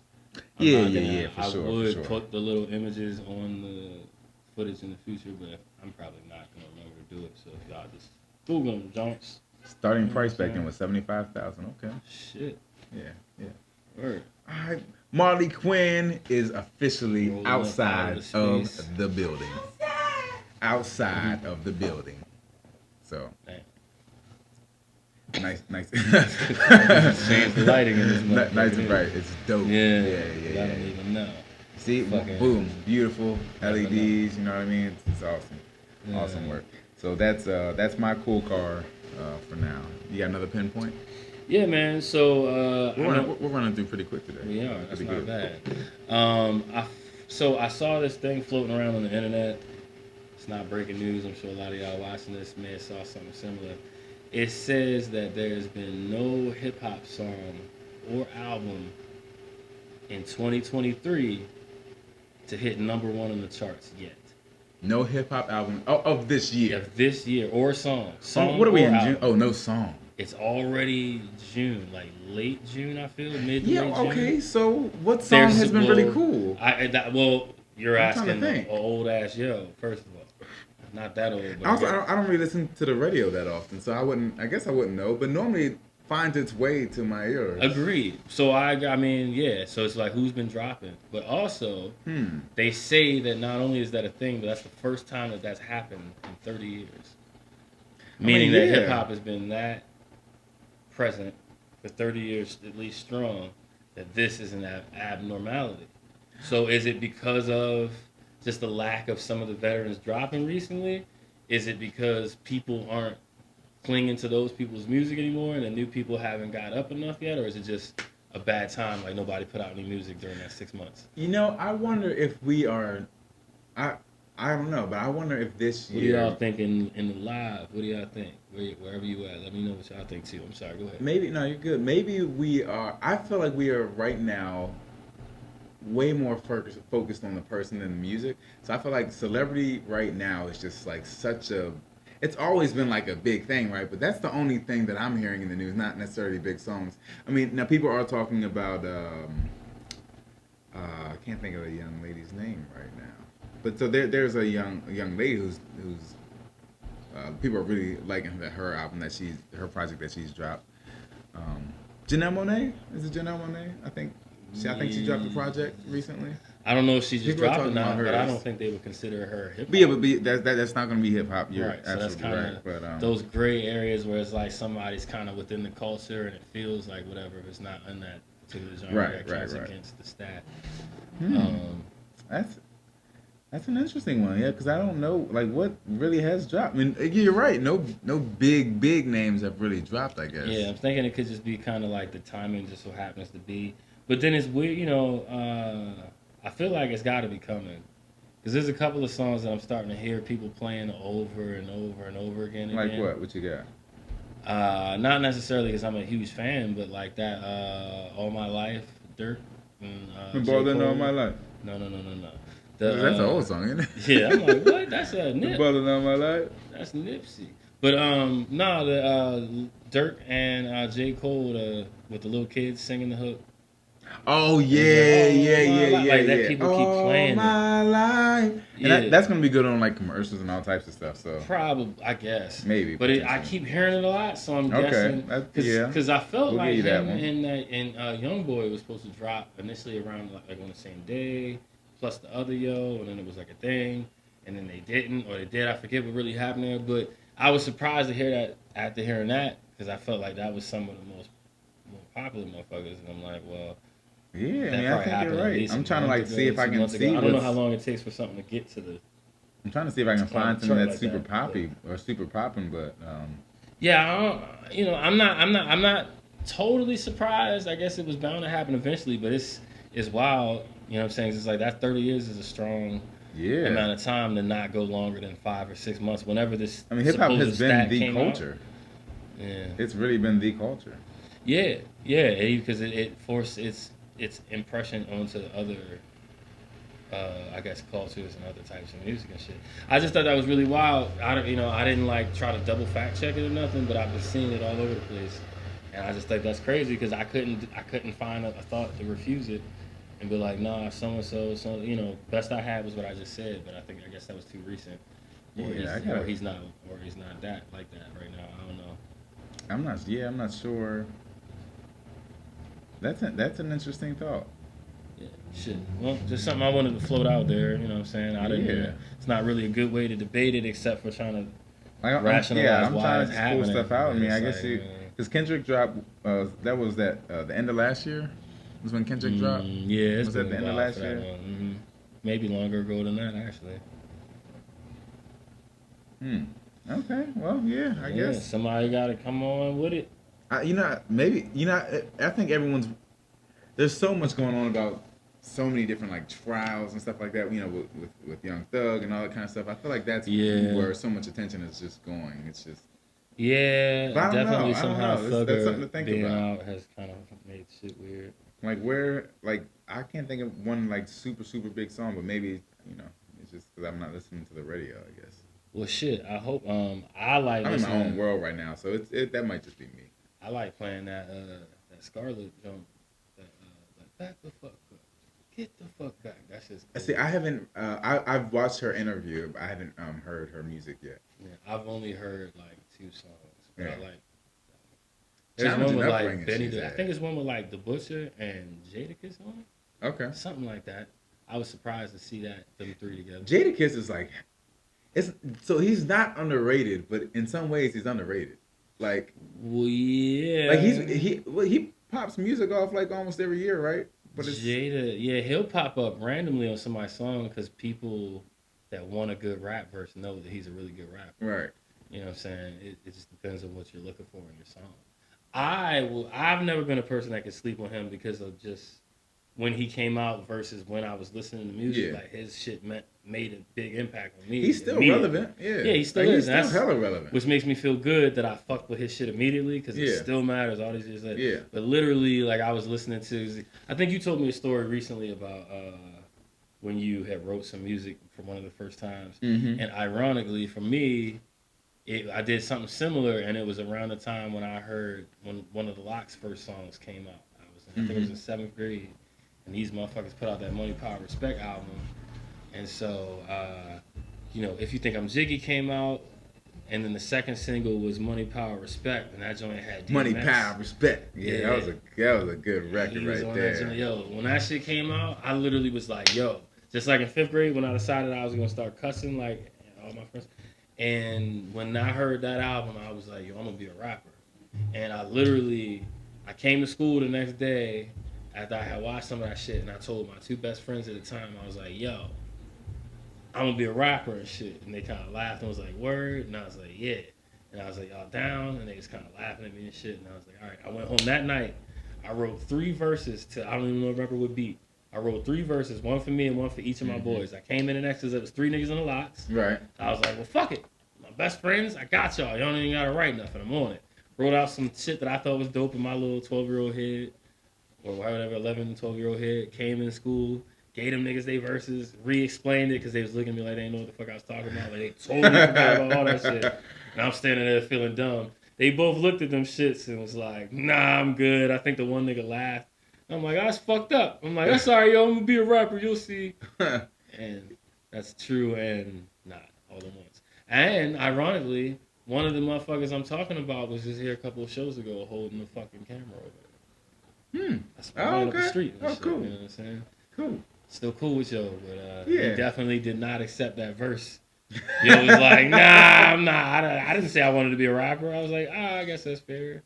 For sure. I would put the little images on the footage in the future, but I'm probably not going to remember to do it. So if y'all just Google them, Jonks. Starting price back then was $75,000. Okay. Shit. Yeah. Word. All right. Marley Quinn is officially outside of the building. Outside of the building. So. Nice. Change the lighting in this motherfucker. Nice and bright. It's dope. Yeah. I don't even know. See, boom, beautiful LEDs. You know what I mean? It's awesome. Yeah. Awesome work. So that's my cool car for now. You got another pinpoint? Yeah, man. So we're running through pretty quick today. We are. That's not bad. I saw this thing floating around on the internet. It's not breaking news. I'm sure a lot of y'all watching this may have saw something similar. It says that there's been no hip hop song or album in 2023 to hit number 1 on the charts yet. No hip hop album of this year. Of this year or song. What are we in June? Oh, no song. It's already June, like late June. I feel mid to late June. Okay. So what song has been really cool? You're asking an old ass first of all. Not that old. But also, I don't really listen to the radio that often, so I guess I wouldn't know. But normally it finds its way to my ears. Agreed. So I mean, yeah. So it's like who's been dropping, but also they say that not only is that a thing, but that's the first time that's happened in 30 years. Meaning that hip hop has been that present for 30 years at least strong, that this is an abnormality. So is it because of just the lack of some of the veterans dropping recently? Is it because people aren't clinging to those people's music anymore and the new people haven't got up enough yet? Or is it just a bad time, like nobody put out any music during that 6 months? I wonder if we are... I don't know, but I wonder if this year... What do y'all think in the live? What do y'all think? Wherever you at, let me know what y'all think too. I'm sorry, go ahead. No, you're good. Maybe we are... I feel like we are right now way more focused on the person than the music. So I feel like celebrity right now is just like such a... It's always been like a big thing, right? But that's the only thing that I'm hearing in the news, not necessarily big songs. I mean, now people are talking about... I can't think of a young lady's name right now. But so there's a young lady who's people are really liking her album her project that she's dropped. Janelle Monáe, is it Janelle Monáe? I think she dropped a project recently. I don't know if she just dropped it now, but I don't think they would consider her hip hop. But that's not going to be hip hop. You're right. So that's kind of but those gray areas where it's like somebody's kind of within the culture and it feels like whatever if it's not in that particular genre. Right. Against the stat. That's an interesting one, yeah, because I don't know, like, what really has dropped. I mean, you're right. No big names have really dropped, I guess. Yeah, I'm thinking it could just be kind of like the timing just so happens to be. But then it's weird, you know, I feel like it's got to be coming. Because there's a couple of songs that I'm starting to hear people playing over and over and over again. Like what? What you got? Not necessarily because I'm a huge fan, but like that All My Life, Dirk. Been bothering all my life. No. That's an old song, isn't it? Yeah, I'm like, what? That's a Nip. Bothering all my life. That's Nipsey. But no, the Dirk and J. Cole with the little kids singing the hook. Oh yeah. Like that, people keep playing. All my life. And that's gonna be good on like commercials and all types of stuff. So probably, I guess, maybe. But I keep hearing it a lot, so I'm guessing. Because I felt like him and YoungBoy was supposed to drop initially around like on the same day, plus the other and then it was like a thing, and then they didn't, or they did. I forget what really happened there, but I was surprised to hear that after hearing that, because I felt like that was some of the more popular motherfuckers, and I'm like, well. Yeah, I mean, I think you're right. I'm trying to like see if I can see. I don't know how long it takes for something to get to the. I'm trying to see if I can find something that's super poppy or super popping, but. Yeah, I'm not totally surprised. I guess it was bound to happen eventually, but it's wild. You know what I'm saying? It's like that 30 years is a strong amount of time to not go longer than 5 or 6 months. Whenever this, I mean, hip hop has been the culture. Yeah, it's really been the culture. Yeah, because it forced its impression onto other, I guess, cultures and other types of music and shit. I just thought that was really wild. I didn't like try to double fact check it or nothing, but I've been seeing it all over the place, and I just think that's crazy because I couldn't find a thought to refuse it and be like, nah, so and so, best I had was what I just said, but I guess that was too recent. Or he's not that like that right now. I don't know. I'm not sure. That's an interesting thought. Yeah, shit. Well, just something I wanted to float out there. You know what I'm saying? It's not really a good way to debate it, except for trying to rationalize why it's happening. Pull stuff out. I mean, I guess because Kendrick dropped. That was the end of last year. Was when Kendrick dropped. Yeah, was that the end of last year? Mm-hmm. Maybe longer ago than that, actually. Okay. Well, yeah. I guess somebody got to come on with it. I think there's so much going on about so many different like trials and stuff like that. With Young Thug and all that kind of stuff. I feel like that's where so much attention is just going. It's just definitely somehow that's something to think being about. Out has kind of made shit weird. I can't think of one like super big song, but maybe it's just because I'm not listening to the radio, I guess. Well, shit. I hope I like. I'm in my own world right now, so that might just be me. I like playing that Scarlet jump. Back the fuck up. Get the fuck back. That's just cool. See, I haven't. I've watched her interview, but I haven't heard her music yet. Yeah, I've only heard like 2 songs, but I like. There's one with like Benny. I think it's one with like The Butcher and Jadakiss on it. Okay. Something like that. I was surprised to see them 3 together. Jadakiss is like, so he's not underrated, but in some ways he's underrated. Like, well, yeah. Like he pops music off like almost every year, right? But he'll pop up randomly on somebody's song because people that want a good rap verse know that he's a really good rapper. Right. You know what I'm saying? It just depends on what you're looking for in your song. I've never been a person that could sleep on him because of just when he came out versus when I was listening to music. Yeah. Like his shit made a big impact on me. He's still relevant. Yeah, he still is. He's still hella relevant. Which makes me feel good that I fucked with his shit immediately because it still matters all these years later. Yeah. But literally, like I was listening to, I think you told me a story recently about when you had wrote some music for one of the first times, and ironically for me, I did something similar, and it was around the time when I heard when one of the Lock's first songs came out. I think it was in 7th grade. And these motherfuckers put out that Money, Power, Respect album. And so, If You Think I'm Jiggy came out. And then the second single was Money, Power, Respect. And that joint had DMX. Money, Power, Respect. Yeah, that was a good record right there. Yo, when that shit came out, I literally was like, yo. Just like in 5th grade when I decided I was going to start cussing like all my friends. And when I heard that album, I was like, yo, I'm going to be a rapper. And I came to school the next day after I had watched some of that shit, and I told my 2 best friends at the time, I was like, yo, I'm gonna be a rapper and shit. And they kind of laughed and was like, word? And I was like, yeah. And I was like, y'all down? And they was kind of laughing at me and shit. And I was like, all right. I went home that night. I wrote 3 verses to, I don't even remember what beat. I wrote 3 verses, one for me and one for each of my boys. I came in the next, it was 3 niggas in the locks. Right. I was like, well, fuck it. My best friends, I got y'all. Y'all don't even gotta write nothing. I'm on it. Wrote out some shit that I thought was dope in my little 12-year-old head. Or whatever, 11, 12-year-old head. Came in school. Gave them niggas their verses, re-explained it because they was looking at me like they didn't know what the fuck I was talking about. Like they totally forgot about all that shit. And I'm standing there feeling dumb. They both looked at them shits and was like, nah, I'm good. I think the one nigga laughed. I'm like, that's fucked up. I'm like, that's alright, yo, I'm gonna be a rapper, you'll see. And that's true and not all at once. And ironically, one of the motherfuckers I'm talking about was just here a couple of shows ago holding the fucking camera over. That's right up the street. Oh, shit, cool. You know what I'm saying? Cool. Still cool with yo, but yeah. He definitely did not accept that verse. Yo was like, nah, I'm not. I didn't say I wanted to be a rapper. I was like, I guess that's fair.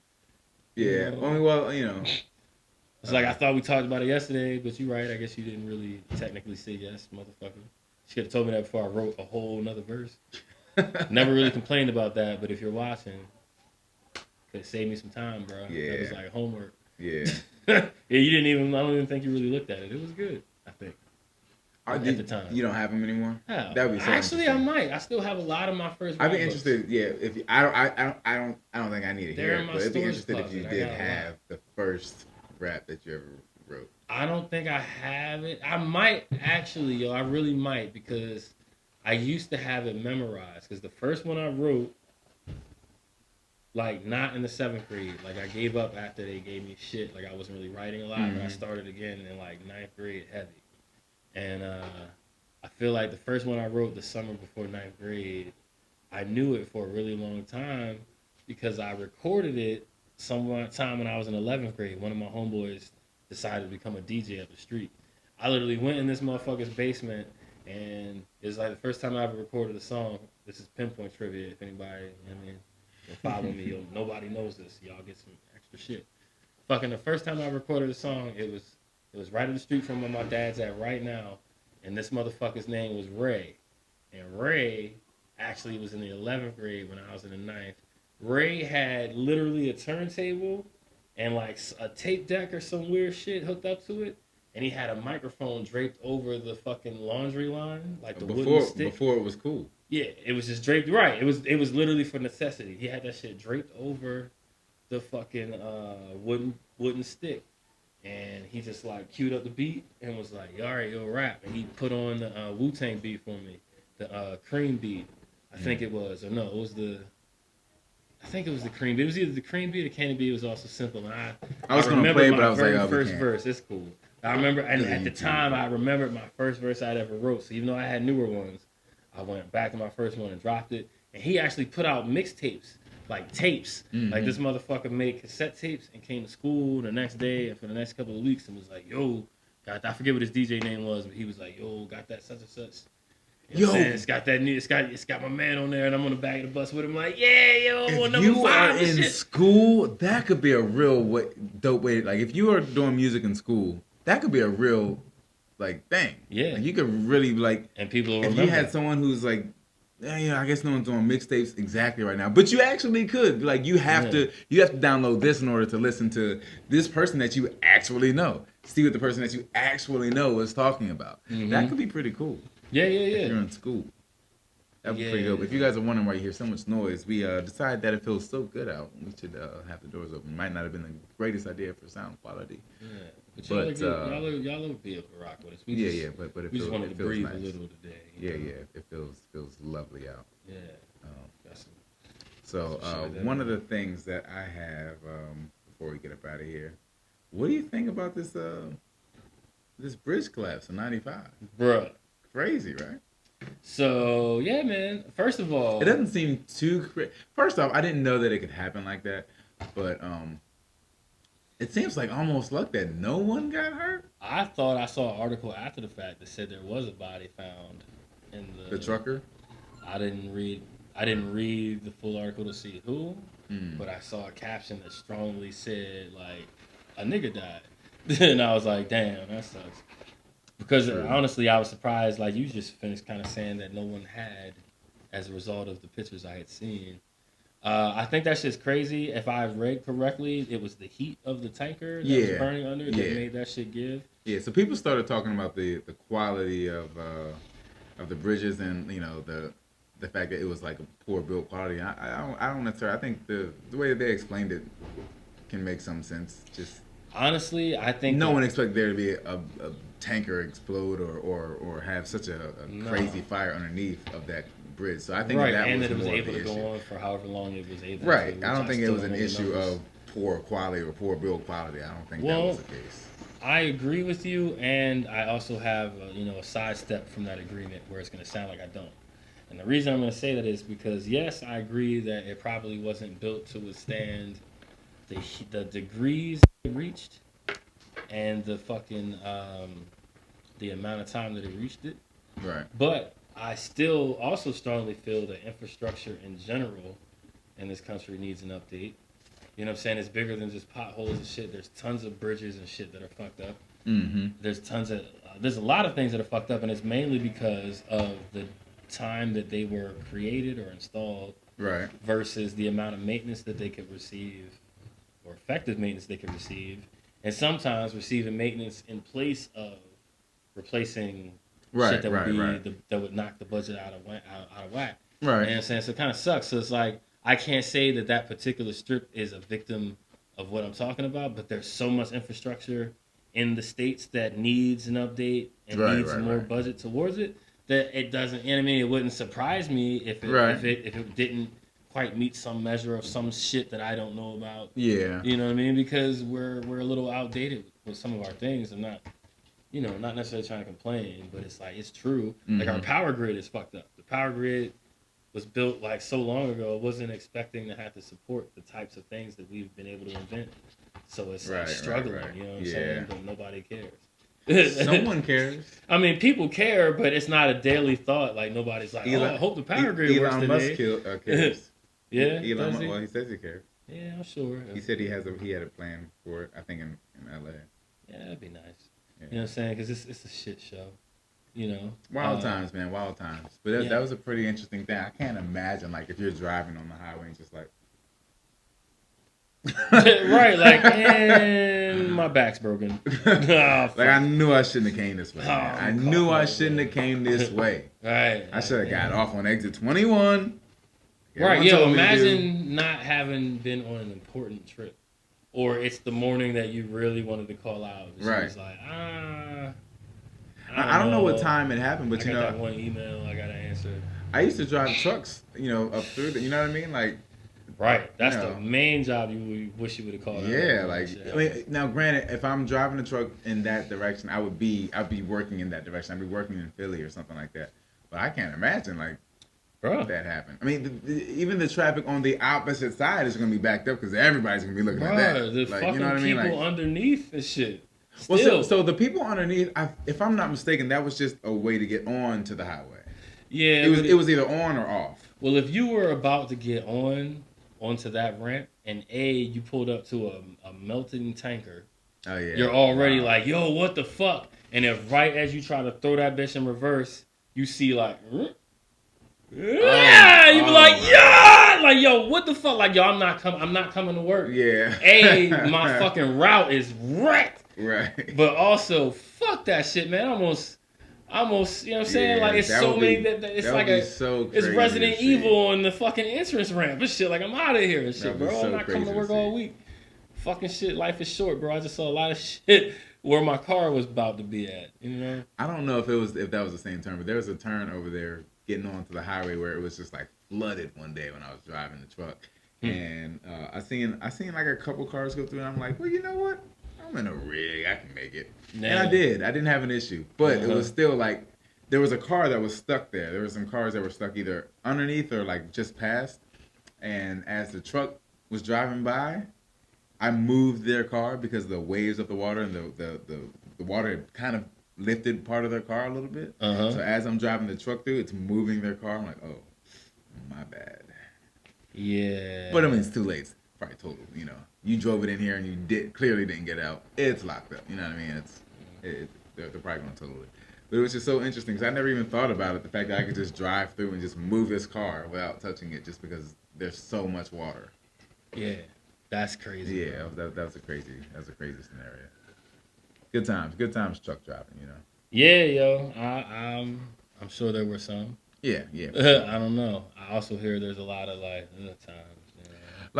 Yeah. You know? Only well, you know. It's like I thought we talked about it yesterday, but you're right. I guess you didn't really technically say yes, motherfucker. She could have told me that before I wrote a whole nother verse. Never really complained about that, but if you're watching, could save me some time, bro. Yeah. That was like homework. Yeah. Yeah, you didn't even. I don't even think you really looked at it. It was good. I think. At the time. You don't have them anymore? Hell, that would be so actually, I might. I still have a lot of my first. I'd be interested. Yeah, if you, I don't think I need to hear it, but I'd be interested if you did have the first rap that you ever wrote. I don't think I have it. I might actually, yo. I really might because I used to have it memorized. Because the first one I wrote, like not in the 7th grade. Like I gave up after they gave me shit. Like I wasn't really writing a lot, but I started again in like 9th grade heavy. And I feel like the first one I wrote the summer before 9th grade, I knew it for a really long time because I recorded it sometime when I was in 11th grade. One of my homeboys decided to become a DJ up the street. I literally went in this motherfucker's basement, and it was like the first time I ever recorded a song. This is pinpoint trivia. If anybody, you know what I mean, will follow me, yo, nobody knows this. Y'all get some extra shit. Fucking the first time I recorded a song, it was right up the street from where my dad's at right now. And this motherfucker's name was Ray. And Ray actually was in the 11th grade when I was in the 9th. Ray had literally a turntable and like a tape deck or some weird shit hooked up to it. And he had a microphone draped over the fucking laundry line, like the wooden stick. Before it was cool. Yeah, it was just draped. Right, it was literally for necessity. He had that shit draped over the fucking wooden stick. And he just like queued up the beat and was like, all right, yo, rap. And he put on the Wu-Tang beat for me, the Cream beat. I think it was, or no, it was the Cream beat. It was either the Cream beat or Candy beat. It was also simple. And I was going to play, but I was like, oh, first verse. It's cool. I remember, and at the time, I remembered my first verse I'd ever wrote. So even though I had newer ones, I went back to my first one and dropped it. And he actually put out mixtapes. Like tapes. Like this motherfucker made cassette tapes and came to school the next day and for the next couple of weeks and was like, yo, I forget what his DJ name was, but he was like, yo, got that such and such. You know, it's got that new, it's got my man on there and I'm on the back of the bus with him like, yeah, yo, I'm on number 5. If you are in shit. School, that could be a real dope way. Like if you are doing music in school, that could be a real like thing. Yeah. Like, you could really like, and people will if remember. you had someone who's like, yeah, I guess no one's doing mixtapes exactly right now, but you actually could. Like you have to download this in order to listen to this person that you actually know. See what the person that you actually know is talking about. That could be pretty cool. Yeah. If you're in school, that would be pretty dope. If you guys are wondering why you hear so much noise, we decided that it feels so good out, we should have the doors open. Might not have been the greatest idea for sound quality. Yeah. But y'all will be able to rock with us. But it we just wanted to breathe nice. a little today. It feels lovely out. Yeah. So one of the things that I have before we get up out of here, what do you think about this this bridge collapse in '95? Bruh, crazy, right? So yeah, man. First of all, it doesn't seem too crazy. First off, I didn't know that it could happen like that, but it seems like almost luck that no one got hurt. I thought I saw an article after the fact that said there was a body found in the trucker. I didn't read the full article to see who, but I saw a caption that strongly said like a nigga died, and I was like, damn, that sucks. Because honestly, I was surprised, like you just finished kind of saying that no one had, as a result of the pictures I had seen. I think that shit's crazy. If I read correctly, it was the heat of the tanker that was burning under that made that shit give. Yeah, so people started talking about the quality of the bridges and the fact that it was like a poor build quality. I don't necessarily. I think the way that they explained it can make some sense. Just honestly, I think no one expected there to be a tanker explode or have such a crazy fire underneath of that bridge. So I think that was able to go on for however long it was able. Right. I don't think it was an issue of poor quality or poor build quality. I don't think that was the case. I agree with you, and I also have a sidestep from that agreement where it's going to sound like I don't. And the reason I'm going to say that is because yes, I agree that it probably wasn't built to withstand the degrees it reached and the fucking the amount of time that it reached it. Right. But I still also strongly feel that infrastructure in general in this country needs an update. You know what I'm saying? It's bigger than just potholes and shit. There's tons of bridges and shit that are fucked up. Mm-hmm. There's a lot of things that are fucked up, and it's mainly because of the time that they were created or installed, right, versus the amount of maintenance that they could receive, or effective maintenance they could receive, and sometimes receiving maintenance in place of replacing shit that that would knock the budget out of whack. Right. You know what I'm saying? So it kind of sucks. So it's like I can't say that particular strip is a victim of what I'm talking about, but there's so much infrastructure in the states that needs an update and needs more budget towards it that it doesn't. And I mean, it wouldn't surprise me if it didn't quite meet some measure of some shit that I don't know about. Yeah, you know what I mean? Because we're a little outdated with some of our things. I'm not, not necessarily trying to complain, but it's like it's true. Mm-hmm. Like our power grid is fucked up. The power grid was built like so long ago. It wasn't expecting to have to support the types of things that we've been able to invent. So it's like struggling. You know what I'm saying? But nobody cares. Someone cares. I mean, people care, but it's not a daily thought. Like nobody's like, I hope the power grid works today. Elon Musk cares. Yeah, Elon. Well, he says he cares. Yeah, I'm sure. He said he had a plan for it. I think in LA. Yeah, that'd be nice. Yeah. You know what I'm saying? Because it's a shit show. Wild times, man. Wild times. But that was a pretty interesting thing. I can't imagine like if you're driving on the highway and just like. Right, like, and my back's broken. Like I knew I shouldn't have came this way. I knew I shouldn't have came this way. Right. I should have got off on exit 21. Right, imagine not having been on an important trip. Or it's the morning that you really wanted to call out. Right. It's like, I don't know what time it happened, but I got that one email I gotta answer. I used to drive trucks, up through you know what I mean? Like, right. That's the main job you wish you would have called out. Yeah, like I mean, now granted, if I'm driving a truck in that direction, I'd be working in that direction. I'd be working in Philly or something like that. But I can't imagine like that happened. I mean, even the traffic on the opposite side is going to be backed up because everybody's going to be looking at that. The fucking you know what I mean? People underneath this shit. Well, so the people underneath, if I'm not mistaken, that was just a way to get on to the highway. Yeah, it was either on or off. Well, if you were about to get onto that ramp, and you pulled up to a melting tanker, you're already like, yo, what the fuck? And if right as you try to throw that bitch in reverse, you see like, you be like, yeah, like yo, what the fuck? Like yo, I'm not coming to work. Yeah. My fucking route is wrecked. Right. But also, fuck that shit, man. Almost, you know what I'm saying? Like it's so many it's like it's Resident Evil on the fucking entrance ramp and shit. Like I'm out of here and shit, bro. I'm not coming to work all week. Fucking shit, life is short, bro. I just saw a lot of shit where my car was about to be at. You know? I don't know if that was the same turn, but there was a turn over there getting onto the highway where it was just like flooded one day when I was driving the truck, and I seen like a couple cars go through, and I'm like, well, you know what? I'm in a rig. I can make it. Nah. And I did. I didn't have an issue. But it was still like, there was a car that was stuck there. There were some cars that were stuck either underneath or like just past. And as the truck was driving by, I moved their car because the waves of the water and the water had kind of lifted part of their car a little bit. So as I'm driving the truck through, it's moving their car. I'm like, oh, my bad. Yeah. But I mean, it's too late. It's probably total, you drove it in here and you clearly didn't get out. It's locked up. You know what I mean? they're probably gonna total it. But it was just so interesting because I never even thought about it. The fact that I could just drive through and just move this car without touching it, just because there's so much water. Yeah, that's crazy. Yeah, that was a crazy scenario. Good times truck driving, you know. Yeah, yo, I'm sure there were some. Yeah. Sure. I don't know. I also hear there's a lot of like times. You know? A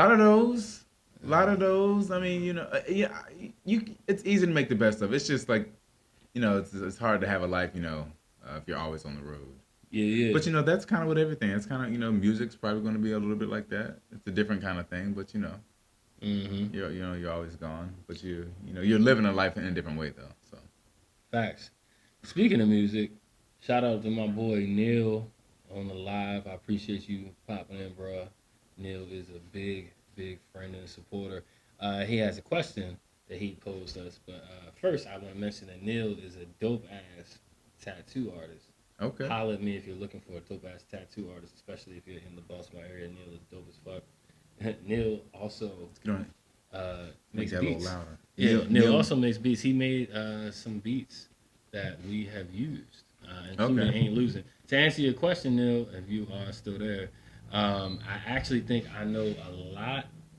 lot of those. I mean, you know, it's easy to make the best of. It's just like, you know, it's hard to have a life, you know, if you're always on the road. Yeah. But you know, that's kind of what everything. It's kind of, you know, music's probably going to be a little bit like that. It's a different kind of thing, but you know, you're always gone. But you're living a life in a different way though. So. Facts. Speaking of music, shout out to my boy Neal on the live. I appreciate you popping in, bro. Neal is a big friend and supporter. He has a question that he posed us, but first I want to mention that Neal is a dope ass tattoo artist. Okay. Holler at me if you're looking for a dope ass tattoo artist, especially if you're in the Baltimore area. Neal is dope as fuck. Neal also makes beats. A little louder. Yeah, Neal also makes beats. He made some beats that we have used, including Ain't Losing. To answer your question, Neal, if you are still there, I actually think I know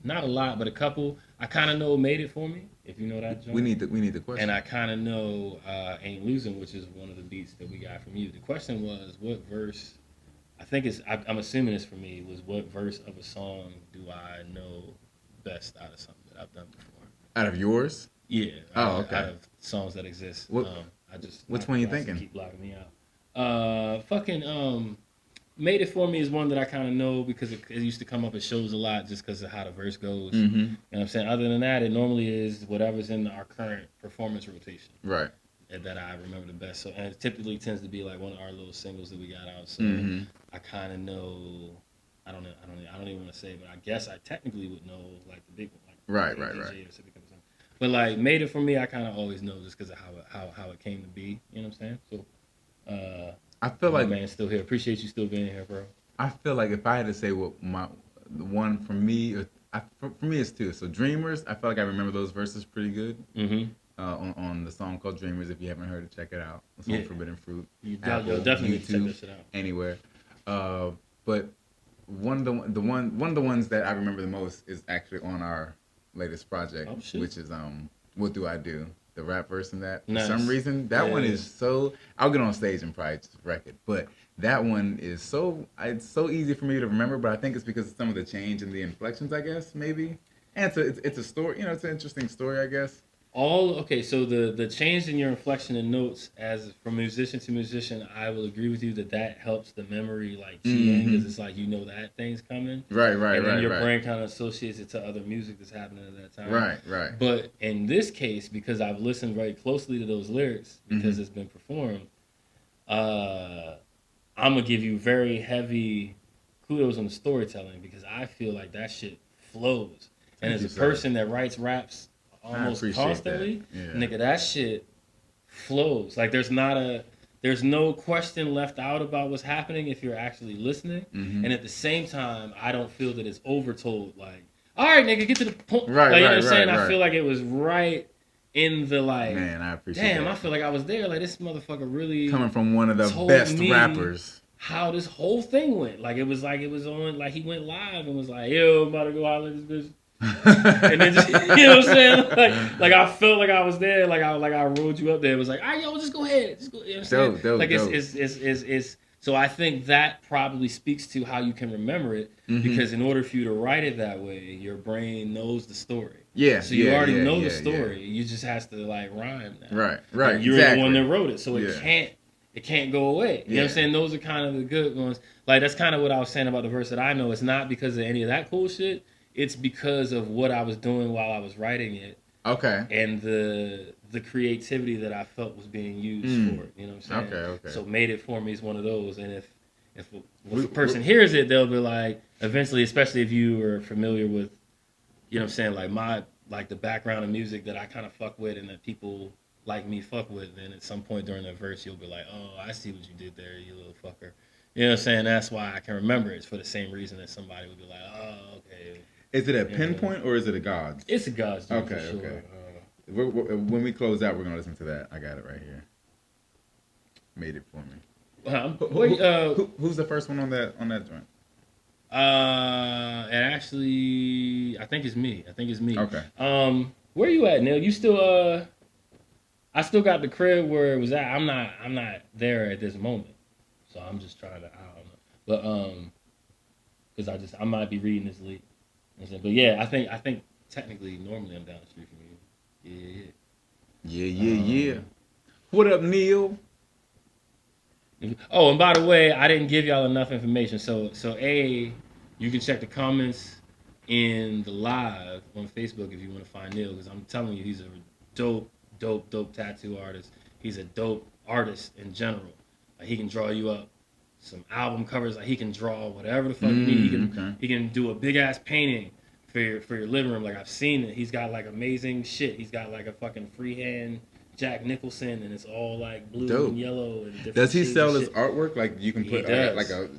not a lot, but a couple. I kind of know Made It For Me, if you know that joint. We need the question. And I kind of know Ain't Losing, which is one of the beats that we got from you. The question was, what verse, I'm assuming it's for me, was what verse of a song do I know best out of something that I've done before? Out of yours? Yeah. Okay. Out of songs that exist. Which one you thinking? Keep blocking me out. Made It For Me is one that I kind of know because it used to come up at shows a lot just because of how the verse goes. Mm-hmm. You know what I'm saying? Other than that, it normally is whatever's in our current performance rotation. Right. That I remember the best. So, and it typically tends to be like one of our little singles that we got out. So I kind of know. I don't even want to say, but I guess I technically would know like the big one. Like right. But like Made It For Me, I kind of always know just because of how it came to be. You know what I'm saying? So I feel like man's still here. Appreciate you still being here, bro. I feel like if I had to say what the one for me, for me it's two. So Dreamers, I feel like I remember those verses pretty good. Mm-hmm. On the song called Dreamers, if you haven't heard it, check it out. It's on Forbidden Fruit. You'll definitely YouTube, check this shit out. Anywhere. But one of the ones that I remember the most is actually on our latest project, which is What Do I Do? The rap verse in that. For some reason, that one is so. I'll get on stage and probably just wreck it, but that one is so. It's so easy for me to remember, but I think it's because of some of the change in the inflections, I guess, maybe. And it's a story. You know, it's an interesting story, I guess. So the change in your inflection and notes as from musician to musician, I will agree with you that helps the memory like key in because it's like you know that thing's coming. Right. And then your brain kind of associates it to other music that's happening at that time. Right. But in this case, because I've listened very closely to those lyrics because it's been performed, I'm gonna give you very heavy kudos on the storytelling because I feel like that shit flows. And as a person that writes raps almost constantly, nigga, that shit flows. Like there's no question left out about what's happening if you're actually listening. And at the same time, I don't feel that it's overtold. Like, all right, nigga, get to the point. Right, like, you know what I'm saying? I feel like it was right in the like. Man, I appreciate. Damn, that. I feel like I was there. Like this motherfucker really coming from one of the best rappers. How this whole thing went. Like it was on. Like he went live and was like, "Yo, I'm about to go holler at this bitch." And then just, you know what I'm saying? Like I felt like I was there. Like I rode you up there. It was like, all right, yo, just go ahead. Just go. You know what I'm saying? Like it's. So I think that probably speaks to how you can remember it because in order for you to write it that way, your brain knows the story. Yeah. So you already know the story. You just has to like rhyme that. Right. And you're the one that wrote it, so it can't go away. You know what I'm saying? Those are kind of the good ones. Like that's kind of what I was saying about the verse that I know. It's not because of any of that cool shit. It's because of what I was doing while I was writing it. Okay. And the creativity that I felt was being used for it. You know what I'm saying? Okay. So Made It For Me is one of those. And if a person hears it, they'll be like, eventually, especially if you are familiar with, you know what I'm saying, like the background of music that I kind of fuck with and that people like me fuck with, then at some point during the verse, you'll be like, oh, I see what you did there, you little fucker. You know what I'm saying? That's why I can remember it. It's for the same reason that somebody would be like, oh, okay. Is it a pinpoint or is it a Gawd? It's a Gawd. Okay. When we close out, we're gonna listen to that. I got it right here. Made it for me. Who's the first one on that joint? And actually, I think it's me. Okay. Where you at, Neal? You still I still got the crib where it was at. I'm not there at this moment, so I'm just trying to. I don't know, but because I might be reading this late. But yeah, I think technically normally I'm down the street from you. Yeah. What up, Neal? Oh, and by the way, I didn't give y'all enough information. So you can check the comments in the live on Facebook if you want to find Neal, because I'm telling you, he's a dope tattoo artist. He's a dope artist in general. Like, he can draw you up some album covers. Like, he can draw whatever the fuck you need. He can do a big ass painting for your living room. Like, I've seen it. He's got like amazing shit. He's got like a fucking freehand Jack Nicholson, and it's all like blue and yellow and different. Does he sell his artwork? Like, you can put like a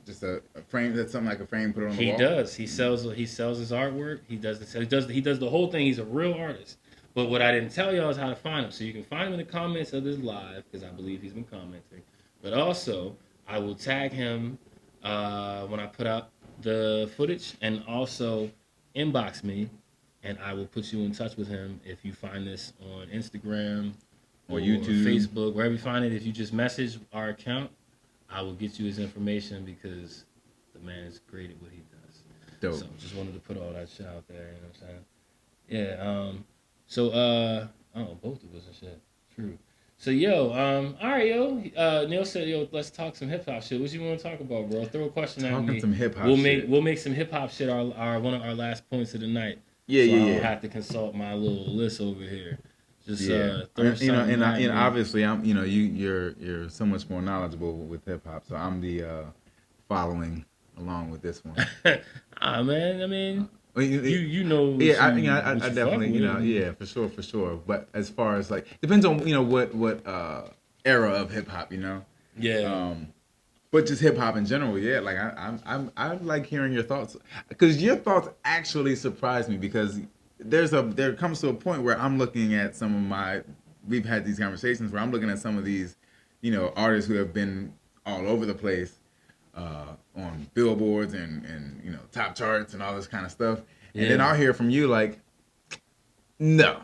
frame, that's something like a frame, put it on the wall. He does. He sells his artwork. He does the whole thing. He's a real artist. But what I didn't tell y'all is how to find him. So you can find him in the comments of this live, because I believe he's been commenting. But also, I will tag him when I put out the footage, and also inbox me, and I will put you in touch with him if you find this on Instagram or YouTube, or Facebook, wherever you find it. If you just message our account, I will get you his information, because the man is great at what he does. Dope. So just wanted to put all that shit out there. You know what I'm saying? Yeah. So both of us and shit. True. So all right, Neal said, let's talk some hip hop shit. What you want to talk about, bro? Throw a question at me. Some hip hop. We'll make some hip hop shit our one of our last points of the night. I don't have to consult my little list over here. Just and obviously I'm you're so much more knowledgeable with hip hop, so I'm the following along with this one. Man, I mean, you know. Yeah, I definitely for sure. But as far as like, depends on what era of hip hop, Yeah. But just hip hop in general, yeah. Like I like hearing your thoughts, because your thoughts actually surprise me, because there comes to a point where I'm looking at we've had these conversations where I'm looking at some of these, artists who have been all over the place, on billboards and top charts and all this kind of stuff. Yeah. And then I'll hear from you like, no,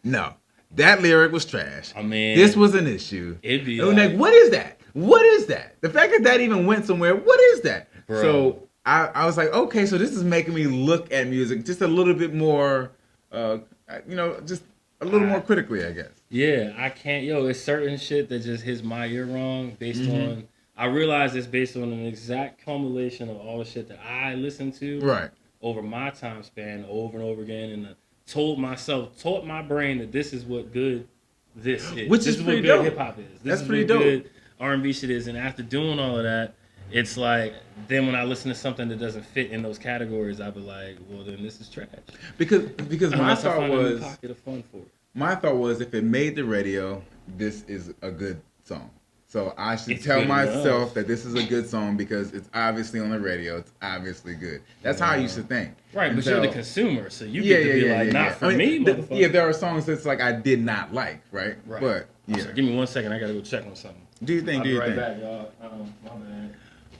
that lyric was trash. I mean, this was an issue. It'd be like, what is that? What is that? The fact that even went somewhere, what is that? Bro. So I was like, okay, so this is making me look at music just a little bit more, just a little more critically, I guess. Yeah, I can't. It's certain shit that just hits my ear wrong based on. I realize it's based on an exact culmination of all the shit that I listened to over my time span over and over again, and taught my brain that this is what good this is. Which this is what good hip hop is. That's pretty dope. Good R&B shit is. And after doing all of that, it's like, then when I listen to something that doesn't fit in those categories, I'll be like, well, then this is trash. Because my thought was, pocket of fun for it. My thought was, if it made the radio, this is a good song. So I should tell myself that this is a good song because it's obviously on the radio. It's obviously good. That's how I used to think. Right, but you're the consumer, so you get to be like, not for me, motherfucker. There are songs that's like I did not like, right? But yeah. Sorry, give me 1 second. I gotta go check on something. Do you think? I'll be right back, y'all. My bad.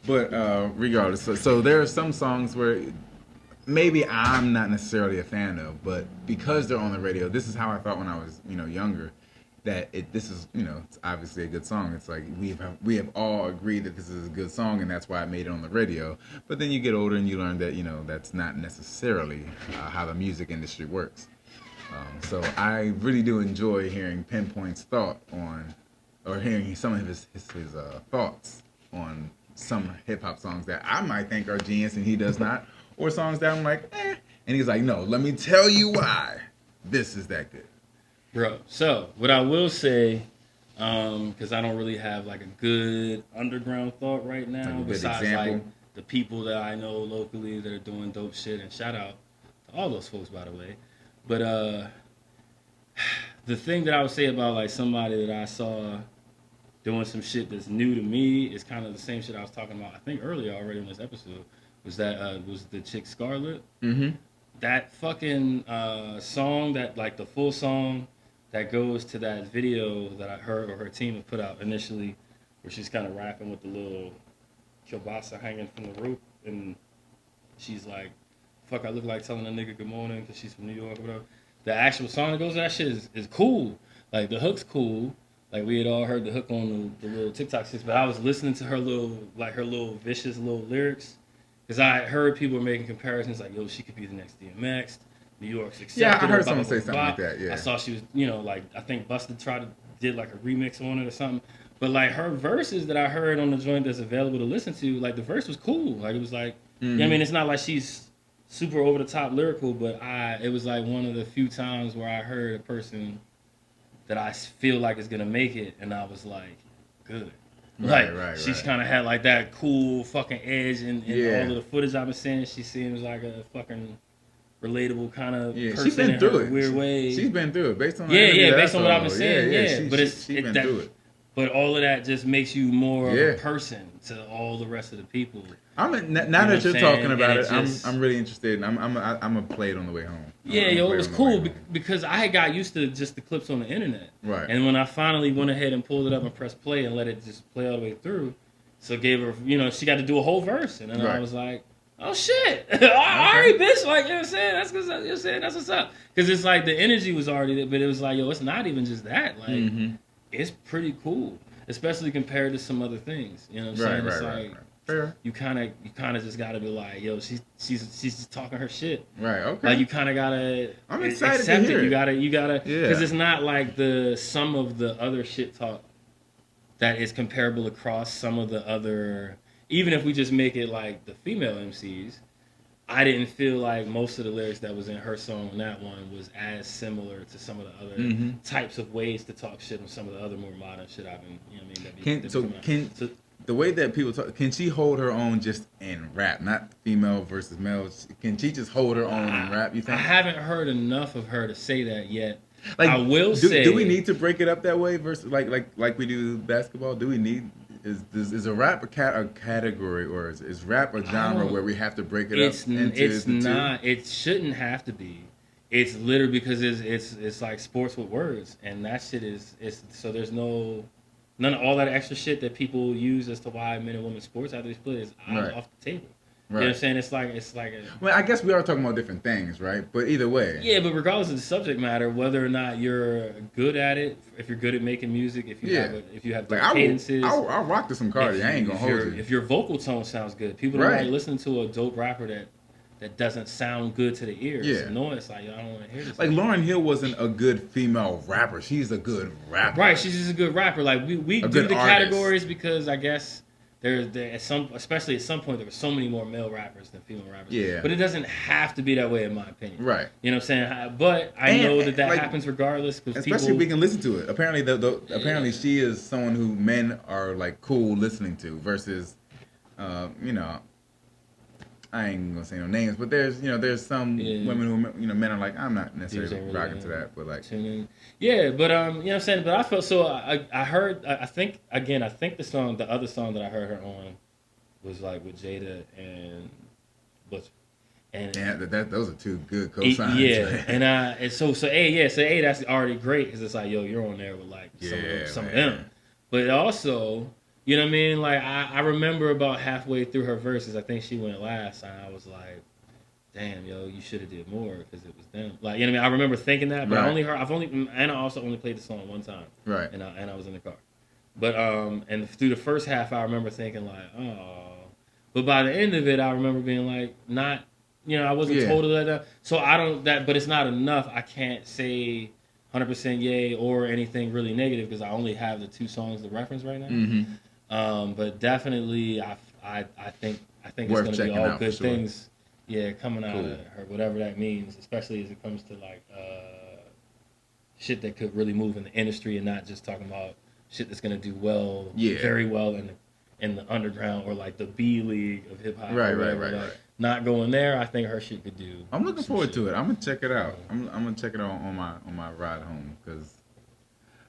But regardless, so there are some songs where maybe I'm not necessarily a fan of, but because they're on the radio, this is how I thought when I was younger. That this is it's obviously a good song. It's like we have all agreed that this is a good song, and that's why I made it on the radio. But then you get older and you learn that that's not necessarily how the music industry works. So I really do enjoy hearing Pinpoint's thought on, or hearing some of his thoughts on some hip hop songs that I might think are genius and he does not, or songs that I'm like, and he's like, no, let me tell you why this is that good. Bro, so what I will say, because I don't really have like a good underground thought right now, besides like the people that I know locally that are doing dope shit, and shout out to all those folks, by the way. But the thing that I would say about like somebody that I saw doing some shit that's new to me is kind of the same shit I was talking about, I think earlier already in this episode, was that was the chick Scarlett. Mm-hmm. That fucking song, that like the full song, that goes to that video that her team had put out initially, where she's kind of rapping with the little kielbasa hanging from the roof, and she's like, "Fuck, I look like telling a nigga good morning," because she's from New York or whatever. The actual song that goes to that shit is cool. Like, the hook's cool. Like, we had all heard the hook on the little TikTok shit, but I was listening to her little vicious little lyrics, because I heard people making comparisons like, yo, she could be the next DMX. New York's accepted. Yeah, I heard someone say something like that. Yeah, I saw she was, like, I think Busted did like a remix on it or something. But like, her verses that I heard on the joint that's available to listen to, like, the verse was cool. Like, it was like, you know what I mean, it's not like she's super over the top lyrical, but it was like one of the few times where I heard a person that I feel like is gonna make it, and I was like, good. Right. She's kind of had like that cool fucking edge, and all of the footage I've been seeing, she seems like a fucking relatable kind of person. She's been through it. Weird way. She's been through it based on based on what I've been saying. She's been through it. But all of that just makes you more of a person to all the rest of the people. Now that you're talking about it, I'm really interested. I'm gonna play it on the way home. It was cool because I got used to just the clips on the internet. Right. And when I finally went ahead and pulled it up and pressed play and let it just play all the way through, so gave her, she got to do a whole verse, and then I was like, oh shit, all right, bitch, like, you know what I'm saying? That's what's up. You know what I'm saying? That's what's up. Because it's like the energy was already there, but it was like, yo, it's not even just that. Like, it's pretty cool, especially compared to some other things. You know what I'm saying? It's fair. You kind of just gotta be like, yo, she's just talking her shit. Right. Okay. Like, you kind of gotta. I'm excited accept to hear it. You gotta. Yeah. Because it's not like some of the other shit talk that is comparable across some of the other. Even if we just make it like the female MCs, I didn't feel like most of the lyrics that was in her song on that one was as similar to some of the other types of ways to talk shit on some of the other more modern shit I've been, the way that people talk, can she hold her own just in rap, not female versus male? Can she just hold her own in rap, you think? I haven't heard enough of her to say that yet. Like, I will say, do we need to break it up that way versus like we do basketball? Do we need is a rap a category, or is rap a genre where we have to break it up? It's not. Two? It shouldn't have to be. It's literally because it's like sports with words, and that shit is so there's none of all that extra shit that people use as to why men and women sports have to be split is off the table. Right. You know what I'm saying? It's like well, I guess we are talking about different things, right? But either way. Yeah, but regardless of the subject matter, whether or not you're good at it, if you're good at making music, if you have like cadences, I'll rock to some Cardi. I ain't gonna hold you. If your vocal tone sounds good, people don't like listening to a dope rapper that doesn't sound good to the ears. Yeah. No, it's like, I don't want to hear this. Like, Lauryn Hill wasn't a good female rapper. She's a good rapper. Right, she's just a good rapper. Like, we do the categories because I guess especially at some point, there were so many more male rappers than female rappers. Yeah. But it doesn't have to be that way, in my opinion. Right. You know what I'm saying? But I know that like, happens regardless. Especially if we can listen to it. Apparently, apparently she is someone who men are like cool listening to versus, I ain't gonna say no names, but there's some women who men are like, I'm not necessarily rocking to that, but like yeah, but you know what I'm saying. But I felt so I heard I think the other song that I heard her on was like with Jada and Butcher. And yeah, those are two good cosigns. Yeah, and so that's already great because it's like, yo, you're on there with like some of them, but also. You know what I mean? Like, I remember about halfway through her verses, I think she went last, and I was like, damn, yo, you should have did more because it was them. Like, you know what I mean? I remember thinking that, but I also only played the song one time. Right. And I was in the car. But, and through the first half, I remember thinking like, oh. But by the end of it, I remember being like, not, I wasn't told to let that. So but it's not enough. I can't say 100% yay or anything really negative because I only have the two songs to reference right now. Mm-hmm. But definitely, I think it's going to be all good things, coming out of her, whatever that means, especially as it comes to like shit that could really move in the industry and not just talking about shit that's going to do very well in the underground or like the B league of hip hop. Right. Not going there, I think her shit could do. I'm looking forward to it. I'm gonna check it out. I'm gonna check it out on my ride home because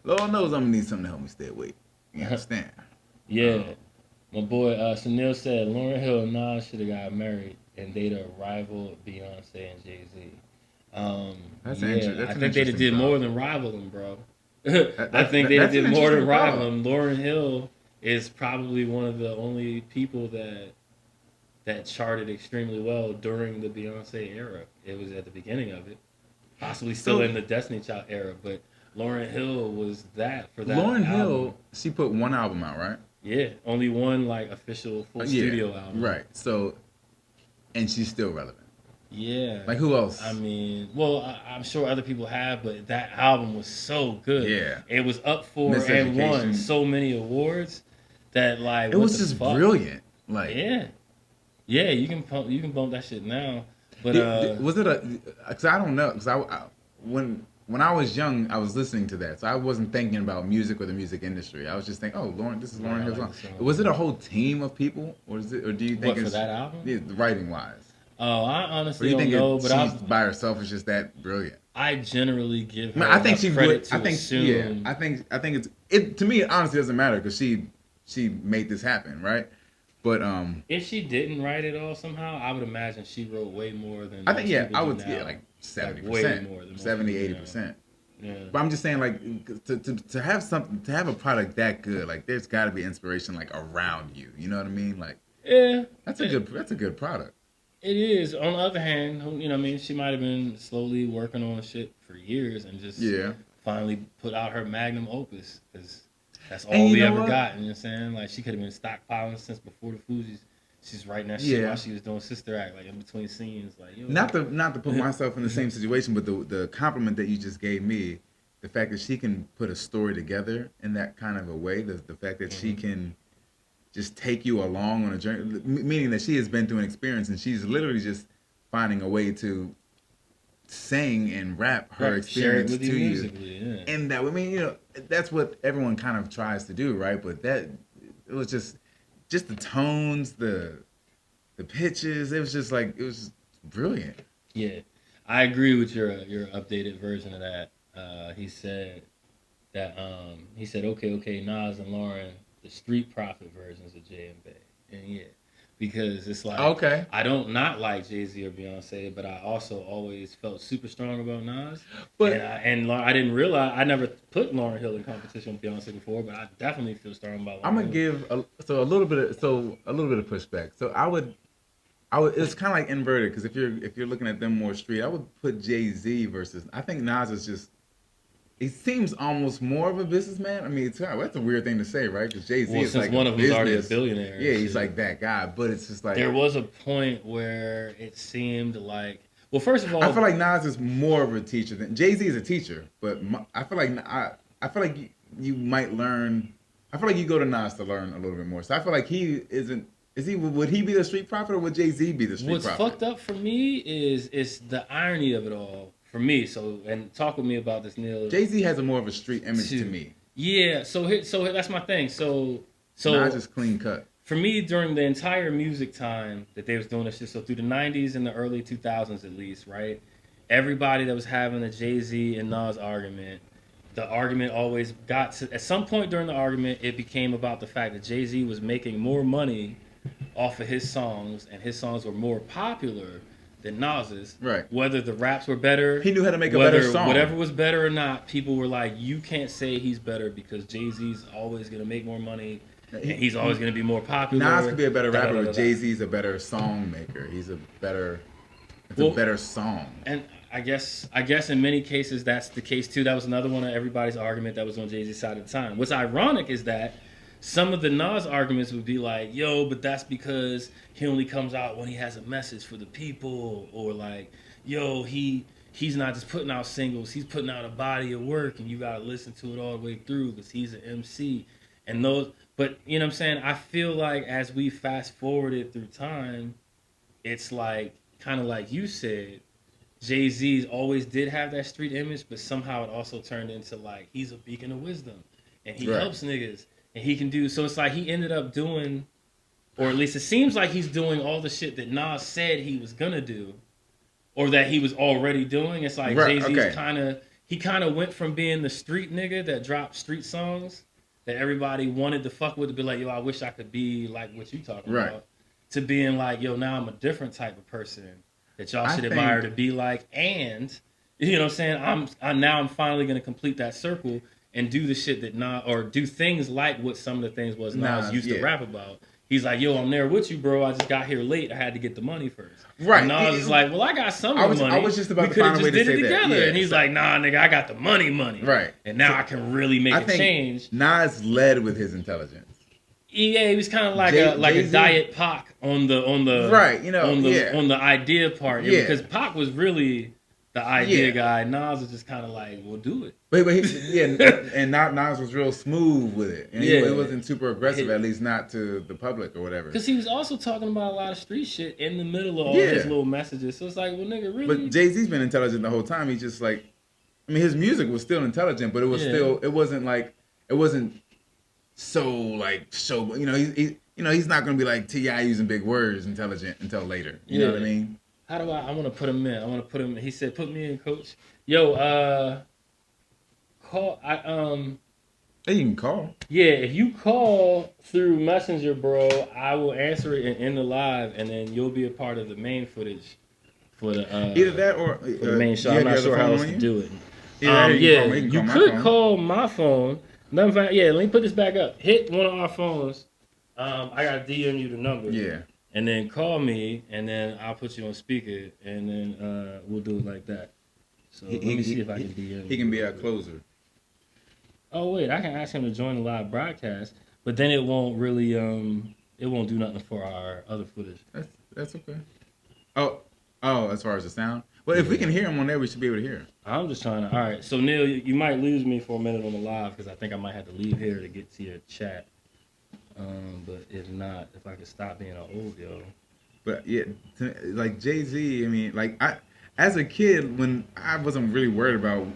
Lord knows I'm gonna need something to help me stay awake. You understand? Yeah. My boy, so Neal said Lauryn Hill and Nas should have got married and they the rival Beyonce and Jay-Z. That's I think they did more than rival them, bro. I think they did more than rival them. Lauryn Hill is probably one of the only people that charted extremely well during the Beyonce era. It was at the beginning of it, possibly still in the Destiny Child era, but Lauryn Hill was that for that. Lauryn Hill, she put one album out, right? Yeah, only one like official full studio album. Right. So, and she's still relevant. Yeah. Like who else? I mean, well, I'm sure other people have, but that album was so good. Yeah. It was up for and won so many awards that like it was just brilliant. Like yeah, you can bump that shit now. But was it because I don't know, because when I was young, I was listening to that, so I wasn't thinking about music or the music industry. I was just thinking, oh, this is Lauryn Hill's song. Was it a whole team of people, or do you think it's for that album? Yeah, writing wise. Oh, I honestly don't know, but she's by herself is just that brilliant. I generally give her I think she credit would. To assume. Yeah, I think it to me. It honestly doesn't matter because she made this happen, right? But if she didn't write it all somehow, I would imagine she wrote way more than. I think I would like 70%, 70-80%. Yeah. But I'm just saying, like, to have a product that good, like, there's got to be inspiration like around you. You know what I mean? Like, yeah, that's a good product. It is. On the other hand, you know what I mean? She might have been slowly working on shit for years and just finally put out her magnum opus because that's all we ever got. You know what I'm saying? Like, she could have been stockpiling since before the Fugees. She's writing that shit while she was doing Sister Act, like in between scenes. Like, yo, not to put myself in the same situation, but the compliment that you just gave me, the fact that she can put a story together in that kind of a way, the fact that she can just take you along on a journey, meaning that she has been through an experience and she's literally just finding a way to sing and rap her experience to you. And that, I mean, you know, that's what everyone kind of tries to do, right? But it was just the tones, the pitches. It was just brilliant. Yeah, I agree with your updated version of that. He said that okay, Nas and Lauryn, the Street Profit versions of J and Bay, and because it's like I don't not like Jay-Z or Beyonce, but I also always felt super strong about Nas. But I didn't realize I never put Lauryn Hill in competition with Beyonce before, but I definitely feel strong about. I'm gonna give a little bit of pushback. So I would it's kind of like inverted because if you're looking at them more street, I would put Jay-Z versus. I think Nas is just. He seems almost more of a businessman. I mean, that's a weird thing to say, right? Because Jay-Z is like one of them is already a billionaire. Yeah, he's like that guy. But it's just like there was a point where it seemed like. Well, first of all, I feel like Nas is more of a teacher than Jay-Z is a teacher. But I feel like you might learn. I feel like you go to Nas to learn a little bit more. So I feel like he isn't. Would he be the street prophet or would Jay-Z be the street prophet? What's fucked up for me is the irony of it all. For me, and talk with me about this, Neal. Jay-Z has a more of a street image to me. Yeah, so that's my thing. So not just clean cut. For me, during the entire music time that they was doing this shit, so through the 90s and the early 2000s at least, right? Everybody that was having a Jay-Z and Nas argument, the argument always got to, at some point during the argument, it became about the fact that Jay-Z was making more money off of his songs, and his songs were more popular than Nas's. Right. Whether the raps were better. He knew how to make a better song. Whatever was better or not, people were like, you can't say he's better because Jay-Z's always going to make more money and he's always going to be more popular. Nas could be a better rapper, but Jay-Z's a better song maker. He's a better song. And I guess in many cases that's the case too. That was another one of everybody's argument that was on Jay-Z's side at the time. What's ironic is that some of the Nas arguments would be like, yo, but that's because he only comes out when he has a message for the people, or like, yo, he's not just putting out singles, he's putting out a body of work and you gotta listen to it all the way through because he's an MC. And those, but you know what I'm saying? I feel like as we fast forwarded through time, it's like, kind of like you said, Jay-Z always did have that street image, but somehow it also turned into like, he's a beacon of wisdom and he helps niggas. And he can do, so it's like he ended up doing, or at least it seems like he's doing all the shit that Nas said he was gonna do, or that he was already doing. It's like Jay-Z's kind of went from being the street nigga that dropped street songs that everybody wanted to fuck with, to be like, yo, I wish I could be like what you talking about, to being like, yo, now I'm a different type of person. that y'all should admire to be like, and you know what I'm saying? I'm finally gonna complete that circle and do the shit that Nas, or do things like what some of the things was Nas used to rap about. He's like, yo, I'm there with you, bro. I just got here late. I had to get the money first. Right. And Nas is like, well, I got some of the money. I was just about to find a way to say that. Yeah, and he's like, nah, nigga, I got the money. Right. And now I can really make a change. Nas led with his intelligence. Yeah, he was kind of like a Diet Pac on the right, you know, on the idea part. Yeah, because Pac was really the idea guy. Nas was just kind of like, we'll do it. But and Nas was real smooth with it, and he wasn't super aggressive, at least not to the public or whatever. Because he was also talking about a lot of street shit in the middle of all his little messages. So it's like, well, nigga, really. But Jay-Z's been intelligent the whole time. He's just like, I mean, his music was still intelligent, but it was still, it wasn't so you know, he's not gonna be like T.I. using big words intelligent until later. You know what I mean? How do I want to put him in? He said, put me in, coach. Yo, call. Hey, you can call. Yeah, if you call through Messenger, bro, I will answer it and end the live, and then you'll be a part of the main footage for the either that or for the main show. I'm not sure how else to do it. You could could call my phone. Let me put this back up. Hit one of our phones. I gotta DM you the number. Yeah. And then call me, and then I'll put you on speaker, and then we'll do it like that. So let me see if I can DM. He can be our closer. Oh wait, I can ask him to join the live broadcast, but then it won't really it won't do nothing for our other footage. That's okay. Oh, as far as the sound. Well, if we can hear him on there, we should be able to hear him. I'm just trying to. All right, so Neal, you might lose me for a minute on the live because I think I might have to leave here to get to your chat. But if not, if I could stop being an old yo. But yeah, like Jay-Z, I mean, like as a kid, when I wasn't really worried about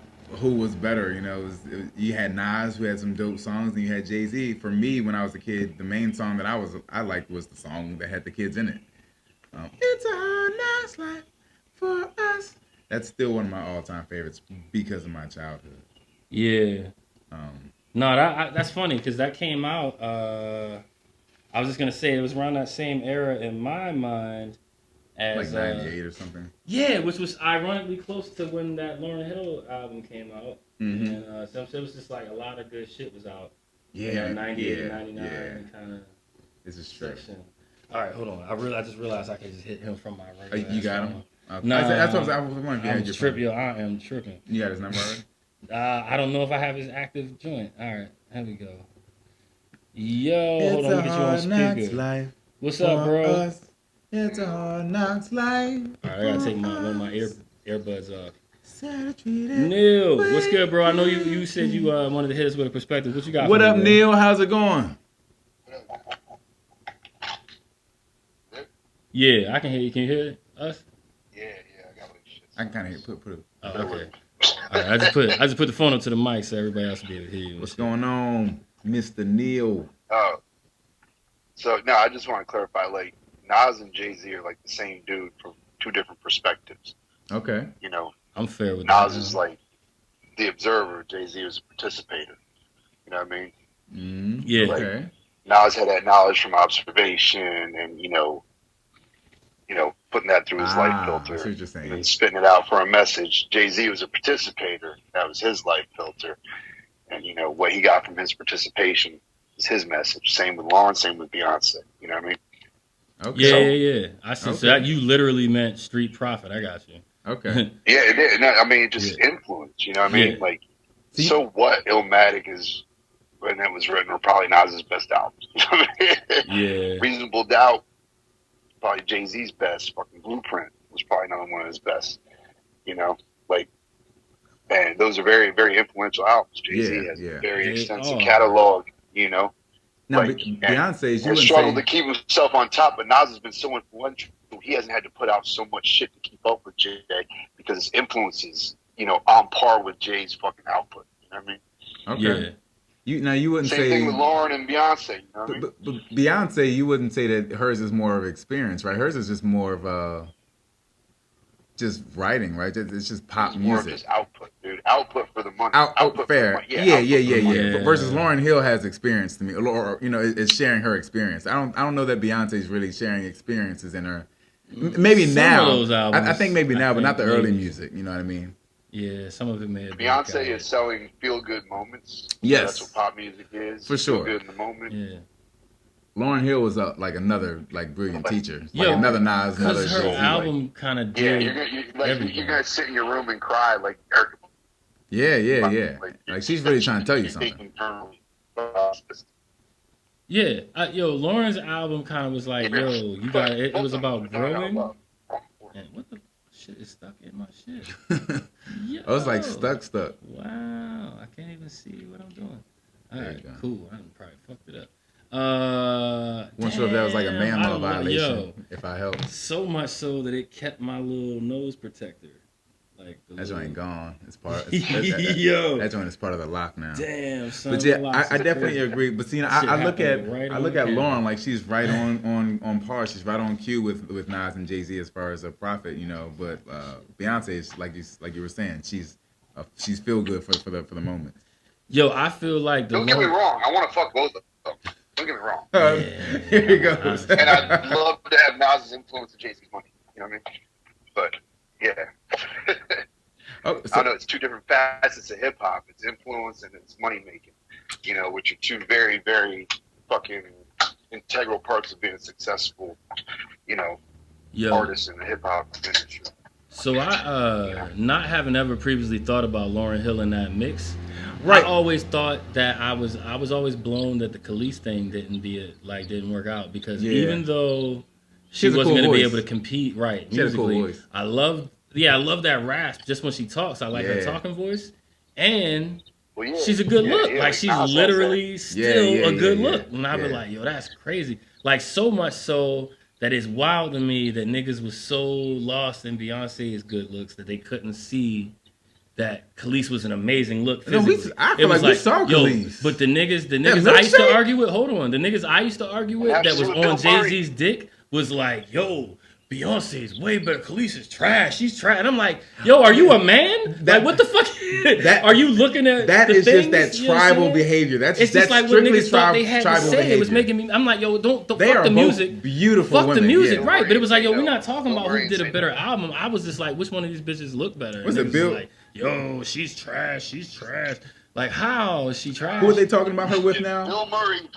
who was better, you know, you had Nas who had some dope songs, and you had Jay-Z. For me, when I was a kid, the main song that I liked was the song that had the kids in it. It's a hard knock's life for us. That's still one of my all-time favorites because of my childhood. Yeah. No, that's funny because that came out. I was just gonna say it was around that same era in my mind as like 98 or something. Yeah, which was ironically close to when that Lauryn Hill album came out, and so it was just like a lot of good shit was out. Yeah, 98 and 99 kind of. This is true. All right, hold on. I just realized I could just hit him from my regular. You got him. No, that's what I was wondering. I am tripping. You got his number already? I don't know if I have his active joint. All right, here we go. Yo, hold on, let me get you on speaker. Life What's up, bro? Us. It's a hard knocks life. All right, I gotta take one of my earbuds off. Neal, what's good, bro? I know you said you wanted to hit us with a perspective. What you got? What up, Neal? How's it going? Yeah, I can hear you. Can you hear us? Yeah, I got what you I can kind of hear. Put it. Oh, okay. All right, I just put the phone up to the mic so everybody else will be able to hear you. What's going on, Mr. Neal? So I just want to clarify. Like Nas and Jay-Z are like the same dude from two different perspectives. Okay. You know, I'm fair with that. Nas is like the observer. Jay-Z is a participator. You know what I mean? Yeah. Like, Okay. Nas had that knowledge from observation, and you know, putting that through his life filter, I see what you're saying. and spitting it out for a message. Jay-Z was a participator. That was his life filter. And, you know, what he got from his participation is his message. Same with Lauren, same with Beyonce. You know what I mean? Okay. Yeah. I see. Okay. So that you literally meant street prophet. I got you. Okay. Yeah, it did. No, I mean, just influence. You know what I mean? Yeah. Like, so what? Illmatic is, when that was written, were probably Nas's best albums. You know what I mean? Yeah. Reasonable Doubt, probably Jay-Z's best. Fucking Blueprint was probably another one of his best. You know, like, and those are very, very influential albums. Jay-Z has a very extensive catalog, you know. Now, like, Beyonce's, you has struggled to keep himself on top, but Nas has been so influential. He hasn't had to put out so much shit to keep up with Jay because his influence is, you know, on par with Jay's fucking output. You know what I mean? Okay. Yeah. You wouldn't say same thing with Lauren and Beyonce. You know what I mean? But Beyonce, you wouldn't say that hers is more of experience, right? Hers is just more of just writing, right? It's just pop music. More of just output, dude. Output for the money. Output fair. For the money. Yeah. But versus Lauryn Hill has experience to me, or you know, is sharing her experience. I don't know that Beyonce is really sharing experiences in her Maybe now. I think maybe now, but not the early music. You know what I mean? Yeah, some of it may have been. Beyonce is selling feel-good moments. Yes. That's what pop music is. For sure. Feel good in the moment. Yeah. Lauryn Hill was like another brilliant teacher. Like another Nas, another her Jay-Z, album kind of did. Yeah, you're gonna sit in your room and cry like Erica. Yeah. Like she's really trying to tell you something. Yeah, Lauren's album kind of was like, yo, you got it. It was about growing. And what the shit is stuck in my shit? Yo. I was like stuck. Wow, I can't even see what I'm doing. All right, cool. I probably fucked it up. Wasn't sure if that was like a man law violation. If I helped. So much so that it kept my little nose protector. Like that joint ain't gone. It's part. That joint is part of the lock now. Damn, son. But yeah, I definitely agree. But see, I look at Lauryn like she's right on par. She's right on cue with Nas and Jay-Z as far as a prophet, you know. But Beyonce is like you were saying, she's feel good for the moment. Yo, I feel like don't get me wrong. I want to fuck both of them. Don't get me wrong. Here he goes. And I'd love to have Nas's influence with Jay-Z's money. You know what I mean? But yeah. I know it's two different facets of hip hop. It's influence and it's money making. You know, which are two very, very fucking integral parts of being a successful, you know, artist in the hip hop industry. So not having ever previously thought about Lauryn Hill in that mix. Right. I always thought that I was always blown that the Khalees thing didn't work out because even though she wasn't going to be able to compete musically, cool voice. I love that rasp just when she talks. I like her talking voice, and she's a good look. Like she's literally still a good look. And I was like, yo, that's crazy. Like so much so that it's wild to me that niggas was so lost in Beyonce's good looks that they couldn't see that Khalees was an amazing look physically. I feel like we saw Khalees. But the niggas I used to argue with, the niggas I used to argue with that was on Jay-Z's dick was like, yo, Beyonce's way better. Khalees is trash. She's trash. And I'm like, yo, are you a man? Like, what the fuck? Are you looking at that? Is just that tribal behavior. That's just like what niggas thought they had to say. Behavior. It was making me. I'm like, yo, don't fuck the music. Beautiful. Fuck women. the music, yeah. right? But it was like, yo, we're not talking about who did a better album. I was just like, which one of these bitches look better? Was it Bill? Like, yo, she's trash. She's trash. Like, how is she trash? Who are they talking about her with now? Bill Murray.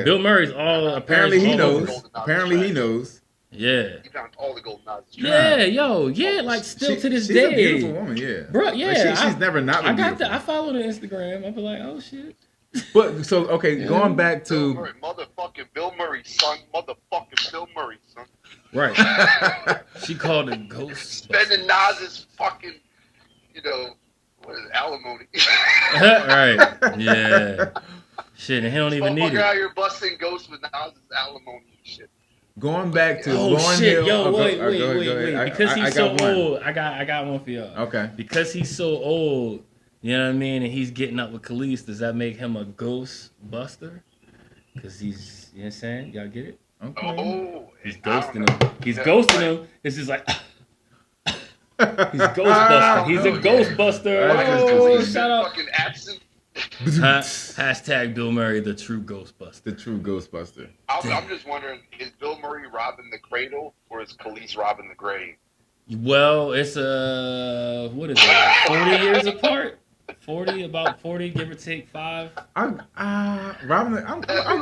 Bill Murray's apparently he knows. Apparently he knows. Yeah. He found all the golden nuggets. Yeah, like still to this day. She's a beautiful woman, yeah. Bro, yeah. Like she's never not been beautiful. I followed her Instagram. I be like, oh shit. But so going back to motherfucking Bill Murray, son. Motherfucking Bill Murray, son. Right. She called it ghost. Spending Nas's fucking, what is it, alimony. Right. Yeah. Shit, and he don't even need it. Out here busting ghosts with Nas's alimony and shit. Going back to Lauryn Hill. Yo, wait. Because he's so old, I got one for y'all. Okay. Because he's so old, you know what I mean, and he's getting up with Khalees, does that make him a ghost buster? Because he's, you know what I'm saying? Y'all get it? Okay. Oh, he's ghosting him. He's ghosting him. It's just like he's Ghostbuster. He's a Ghostbuster. Oh, shout out. Fucking absent. Hashtag Bill Murray, the true Ghostbuster. The true Ghostbuster. I'm just wondering, is Bill Murray robbing the cradle or is Khalees robbing the grave? Well, it's what is it? 40 years apart. About 40, give or take 5. I'll go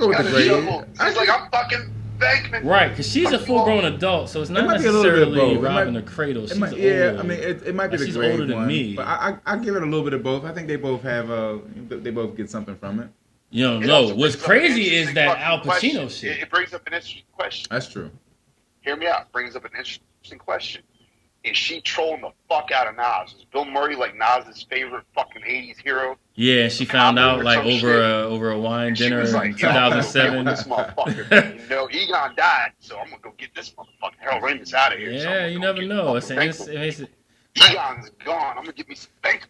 with the grave. She's like, I'm fucking Bankman. Right, because she's a full-grown adult, so it's not necessarily robbing a cradle. She's older. I mean, it might be the grave. She's older than me. But I give it a little bit of both. I think they both have they both get something from it. You don't know. What's crazy is that Al Pacino shit. It brings up an interesting question. That's true. Hear me out. It brings up an interesting question. Is she trolling the fuck out of Nas? Is Bill Murray like Nas's favorite fucking 80s hero? Yeah, she found out like over a wine dinner in like, 2007. This motherfucker, Egon died, so I'm gonna go get this motherfucker Harold Ramis out of here. Yeah, you never know. Egon's gone. I'm gonna get me some Bankman.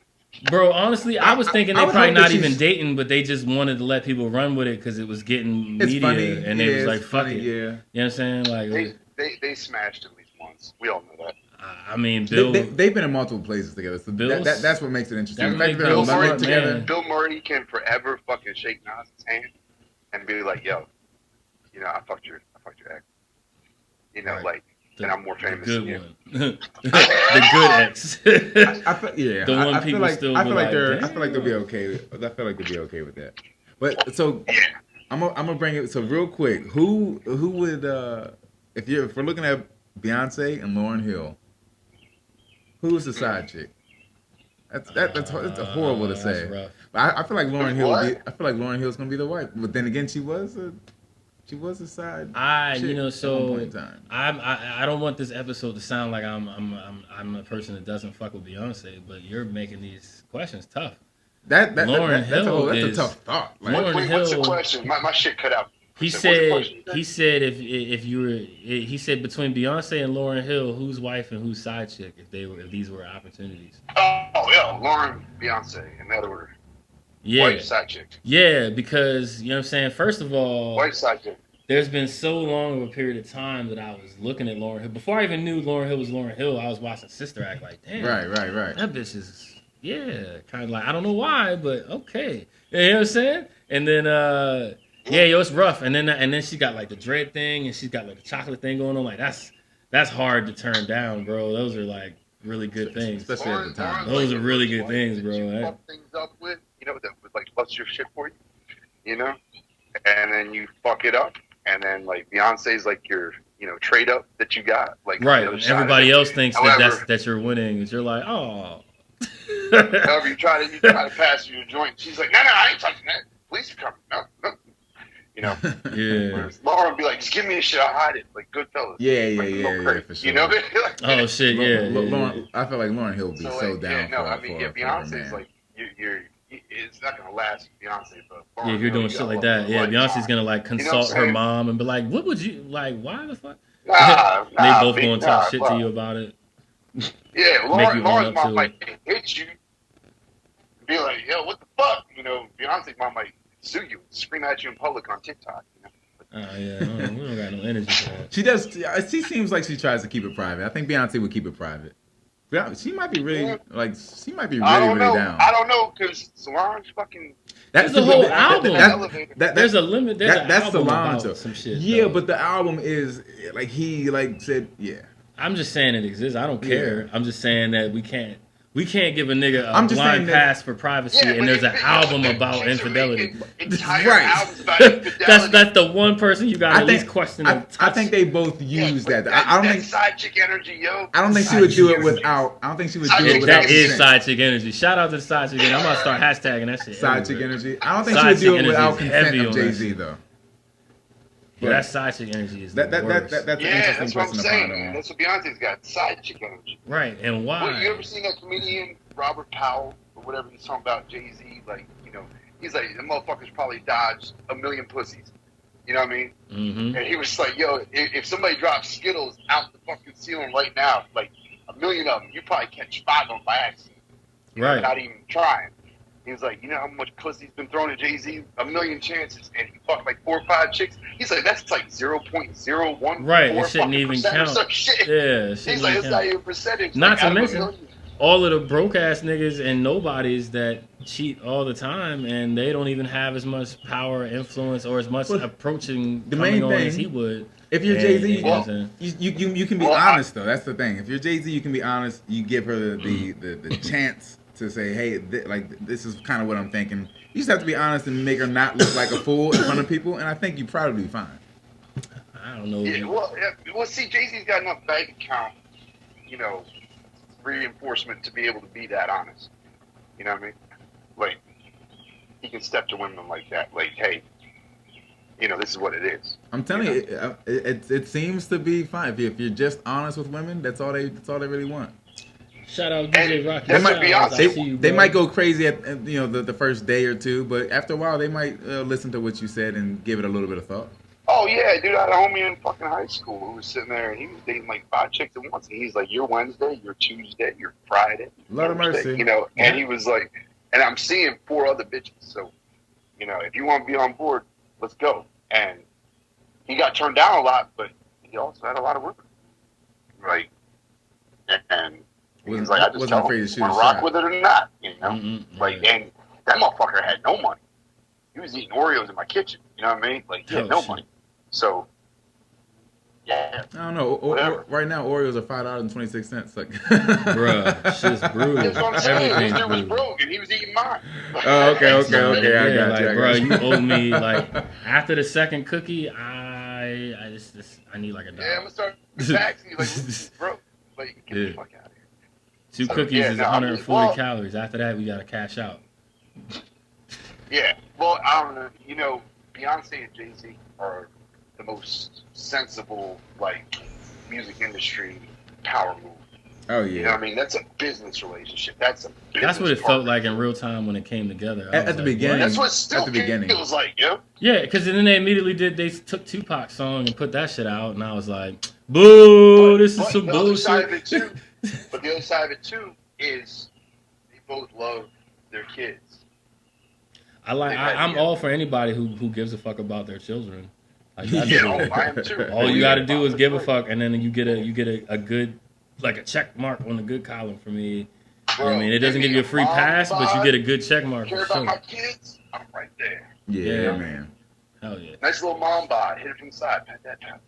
Bro, honestly, I was thinking they probably not even dating, but they just wanted to let people run with it because it was getting media, funny. And they was like, "Fuck it." Yeah, you know what I'm saying? Like they smashed at least once. We all know that. I mean, Bill. They've been in multiple places together, so that's what makes it interesting. Bill Murray can forever fucking shake Nas's hand and be like, "Yo, I fucked your ex." Right. Like and I'm more famous the than you. The good ex. I feel like they'll be okay. I feel like they'll be okay with that. But so I'm gonna bring it. So real quick, who would if we're looking at Beyonce and Lauryn Hill, who's the side chick? That's horrible to say. Rough. But I feel like Lauryn Hill. I feel like Lauryn Hill's gonna be the wife. But then again, she was a side. So I don't want this episode to sound like I'm a person that doesn't fuck with Beyonce, but you're making these questions tough. That's a tough thought. Like, what's the question? My shit cut out. He said if you were he said between Beyonce and Lauryn Hill, who's wife and who's side chick if these were opportunities. Oh yeah, Lauryn, Beyonce, in that order. Yeah. White side chick. Yeah, because you know what I'm saying. First of all, white side chick. There's been so long of a period of time that I was looking at Lauryn Hill. Before I even knew Lauryn Hill was Lauryn Hill, I was watching Sister Act like, damn. Right. That bitch is, kind of like, I don't know why, but okay. You know what I'm saying? And then, it's rough. And then she got like the dread thing, and she's got like the chocolate thing going on. Like, that's hard to turn down, bro. Those are like really good things. Especially at the time. Those are really good things, bro. You fuck things up with, that would like bust your shit for you, and then you fuck it up. And then, like, Beyonce's like your, trade up that you got. Like, right. Everybody else thinks that you're winning. And you're like, oh. However, you try to pass your joint. She's like, no, I ain't touching that. Police are coming. No. Yeah. Whereas Laura would be like, just give me a shit. I'll hide it. Like Goodfellas. Yeah, for sure. Like, oh, shit, Lauren, I feel like Lauryn Hill would be so down Beyonce's like, it's not gonna last Beyonce, but if you're doing shit like that, Beyonce's gonna like consult her mom and be like, "What would you like? Why the fuck?" They both gonna talk shit to you about it. Yeah, Laura's mom might hit you, be like, "Yo, what the fuck?" Beyonce's mom might sue you, scream at you in public on TikTok. Oh yeah, we don't got no energy for that. She does. She seems like she tries to keep it private. I think Beyonce would keep it private. She might be really down. I don't know, because Solange fucking. That's the whole album. There's a limit. That's Solange about some shit. Yeah, though. But the album is like he said. Yeah. I'm just saying it exists. I don't care. Yeah. I'm just saying that we can't give a nigga a blind pass for privacy, and there's an album about infidelity. Right. That's the one person you got at least question. I think they both use that. I don't think side chick energy, yo. I don't think she would do it without. I don't think she would do it without. That is side chick energy. Shout out to the side chick energy. I'm gonna start hashtagging that shit. Side chick energy. I don't think she would do it without consent of Jay-Z though. Yeah, that side chick energy is that's an interesting that's what I'm question saying. to ponder on. That's what Beyonce's got, side chick energy. Right, and why? Well, you ever seen that comedian Robert Powell or whatever he's talking about Jay-Z? Like, he's like, the motherfuckers probably dodged a million pussies. You know what I mean? Mm-hmm. And he was like, yo, if somebody drops Skittles out the fucking ceiling right now, like a million of them, you probably catch 5 of them by accident. Right. Without even trying. He was like, you know how much pussy's been thrown at Jay-Z? A million chances, and he fucked like 4 or 5 chicks. He's like, that's like 0.01. Right, it shouldn't even count. Yeah, he's like, it's not even a percentage. Not to mention all of the broke ass niggas and nobodies that cheat all the time, and they don't even have as much power, influence, or as much approaching the main thing as he would. If you're Jay-Z, you can be honest though. That's the thing. If you're Jay-Z, you can be honest. You give her the chance to say, hey, this is kind of what I'm thinking. You just have to be honest and make her not look like a fool in front of people, and I think you'd probably be fine. I don't know. Yeah, well, see, Jay-Z's got enough bank account, reinforcement to be able to be that honest. You know what I mean? Like, he can step to women like that. Like, hey, this is what it is. I'm telling you, it seems to be fine. If you're just honest with women, that's all they really want. Shout out DJ Rocky. They might go crazy at the first day or two, but after a while they might listen to what you said and give it a little bit of thought. Oh yeah, dude, I had a homie in fucking high school who was sitting there and he was dating like 5 chicks at once, and he's like, "You're Wednesday, you're Tuesday, you're Friday." Lord of mercy. And he was like, and I'm seeing 4 other bitches, so if you want to be on board, let's go. And he got turned down a lot, but he also had a lot of women, right? And he's like, I just tell him, want to rock with it or not, Like, and that motherfucker had no money. He was eating Oreos in my kitchen, you know what I mean? Like, he had no money. So, Yeah. I don't know. Right now, Oreos are $5.26. Like, bruh, shit's brutal. That's what I'm saying. This dude was broke and he was eating mine. Oh, okay. I got you. Bro, you owe me like after the second cookie. I need like $1. Yeah, I'm gonna start taxing you like, bro. Like, get the fuck out of here. 2 cookies is 140 calories. After that, we gotta cash out. Yeah. Well, I don't know. You know, Beyonce and Jay-Z are the most sensible, like, music industry power move. Oh yeah. You know what I mean? That's a business relationship. That's what it felt like in real time when it came together. At the beginning. That's what still feels like, yo. Yeah, because then they immediately they took Tupac's song and put that shit out, and I was like, boo, this is some bullshit. But the other side of it too is they both love their kids. I'm all for anybody who gives a fuck about their children. Like, I am too. All you got to do is give a fuck, and then you get a good, like a check mark on the good column for me. Bro, I mean, it doesn't give you a free pass, but you get a good check mark. Care about my kids? I'm right there. Yeah, man. Hell yeah. Nice little mom bod. Hit it from the side. Pat that down.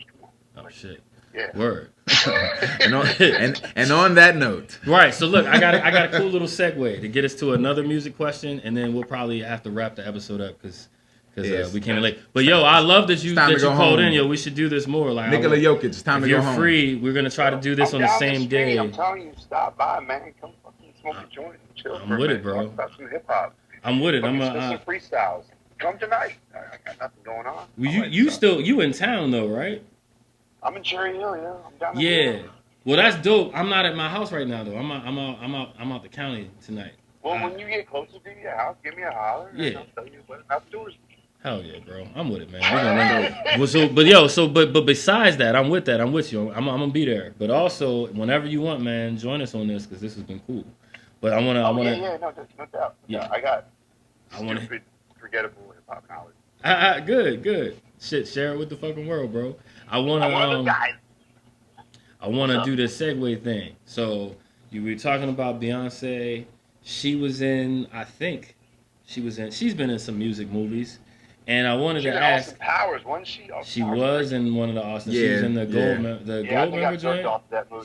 Oh shit. Yeah. Word. and on that note. Right. So look, I got a cool little segue to get us to another music question, and then we'll probably have to wrap the episode up because we came in late. But yo, I love that you called in. Yo, we should do this more. Like Nikola Jokic, it's time to go home. If you're free, we're gonna try to do this on the same day. I'm telling you, stop by, man. Come fucking smoke a joint and chill. I'm with it, bro. Talk about some hip hop. I'm with it. I'm some freestyles. Come tonight. I got nothing going on. Well, you in town though, right? I'm in Cherry Hill, yeah. I'm down there. Well, that's dope. I'm not at my house right now though. I'm out the county tonight. Well, when you get closer to your house, give me a holler. Yeah. And I'll tell you what outdoors. Hell yeah, bro. I'm with it, man. We're gonna but besides that, I'm with that. I'm with you. I'm gonna be there. But also, whenever you want, man, join us on this because this has been cool. But I wanna. Yeah, no doubt. Yeah, I got stupid, forgettable hip hop knowledge. Good. Shit, share it with the fucking world, bro. I wanna do the segue thing. So you were talking about Beyonce. She's been in some music movies. And I wanted to ask. Austin Powers, wasn't she? She was in one of the Austin. She was in the Gold member joint.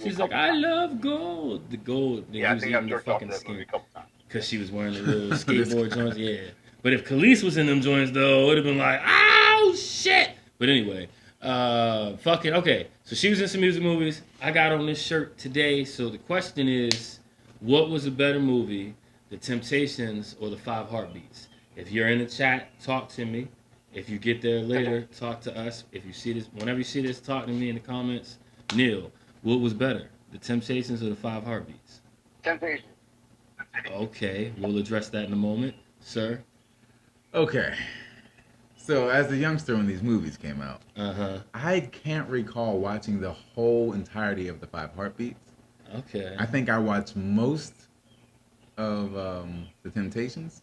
She's like, I love gold. The gold. Yeah, I think I've jerked off that movie a couple times. Because she was wearing the little skateboard joints. Yeah. But if Khalees was in them joints, though, it would have been like, oh shit. But anyway, okay. So she was in some music movies. I got on this shirt today. So the question is, what was a better movie, The Temptations or The 5 Heartbeats? If you're in the chat, talk to me. If you get there later, talk to us. If you see this, whenever you see this, talk to me in the comments. Neal, what was better, The Temptations or The 5 Heartbeats? Temptations. Okay, we'll address that in a moment, sir. Okay. So as a youngster when these movies came out, I can't recall watching the whole entirety of The 5 Heartbeats. Okay. I think I watched most of The Temptations.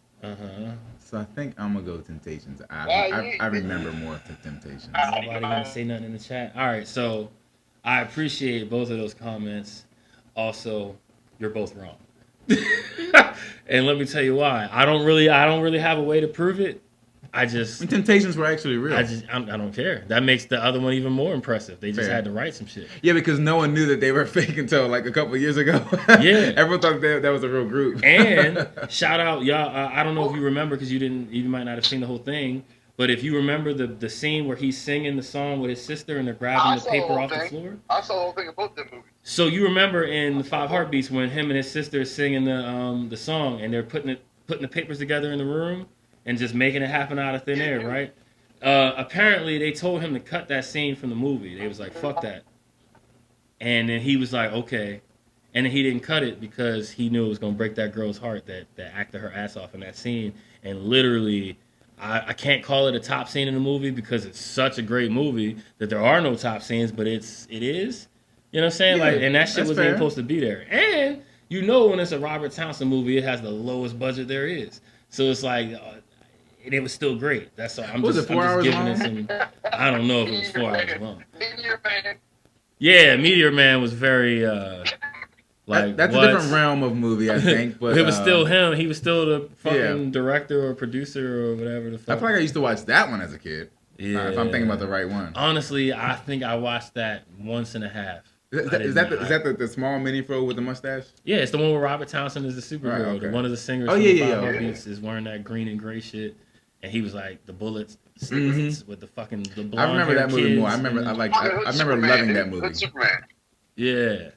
So I think I'm gonna go Temptations. I remember more of The Temptations. Nobody gonna say nothing in the chat. All right, so I appreciate both of those comments. Also, you're both wrong. And let me tell you why. I don't really have a way to prove it. Temptations were actually real. I don't care. That makes the other one even more impressive. They just had to write some shit. Yeah, because no one knew that they were fake until like a couple of years ago. Yeah, everyone thought that was a real group. And shout out y'all. I don't know if you remember because you might not have seen the whole thing. But if you remember the scene where he's singing the song with his sister and they're grabbing the paper off the floor. I saw the whole thing about that movie. So you remember in The 5 Heartbeats when him and his sister are singing the song and they're putting the papers together in the room. And just making it happen out of thin air, right? Apparently, they told him to cut that scene from the movie. They was like, fuck that. And then he was like, okay. And then he didn't cut it because he knew it was going to break that girl's heart that acted her ass off in that scene. And literally, I can't call it a top scene in the movie because it's such a great movie that there are no top scenes, but it is. You know what I'm saying? Yeah, like, and that shit wasn't even supposed to be there. And you know when it's a Robert Townsend movie, it has the lowest budget there is. So it's like... it was still great. That's all. I'm just giving it some. I don't know if it was 4 hours long. Meteor Man. Yeah, Meteor Man was very that's a different realm of movie, I think. But it was still him. He was still the fucking director or producer or whatever the fuck. I feel like I used to watch that one as a kid. Yeah. If I'm thinking about the right one. Honestly, I think I watched that once and a half. Is that the small mini fro with the mustache? Yeah, it's the one where Robert Townsend is the superhero. Right, okay. One of the singers from the Five Heartbeats is wearing that green and gray shit, and he was like the bullets with the fucking the blonde. I remember that movie more. I remember loving that movie. Hood Superman. Yeah,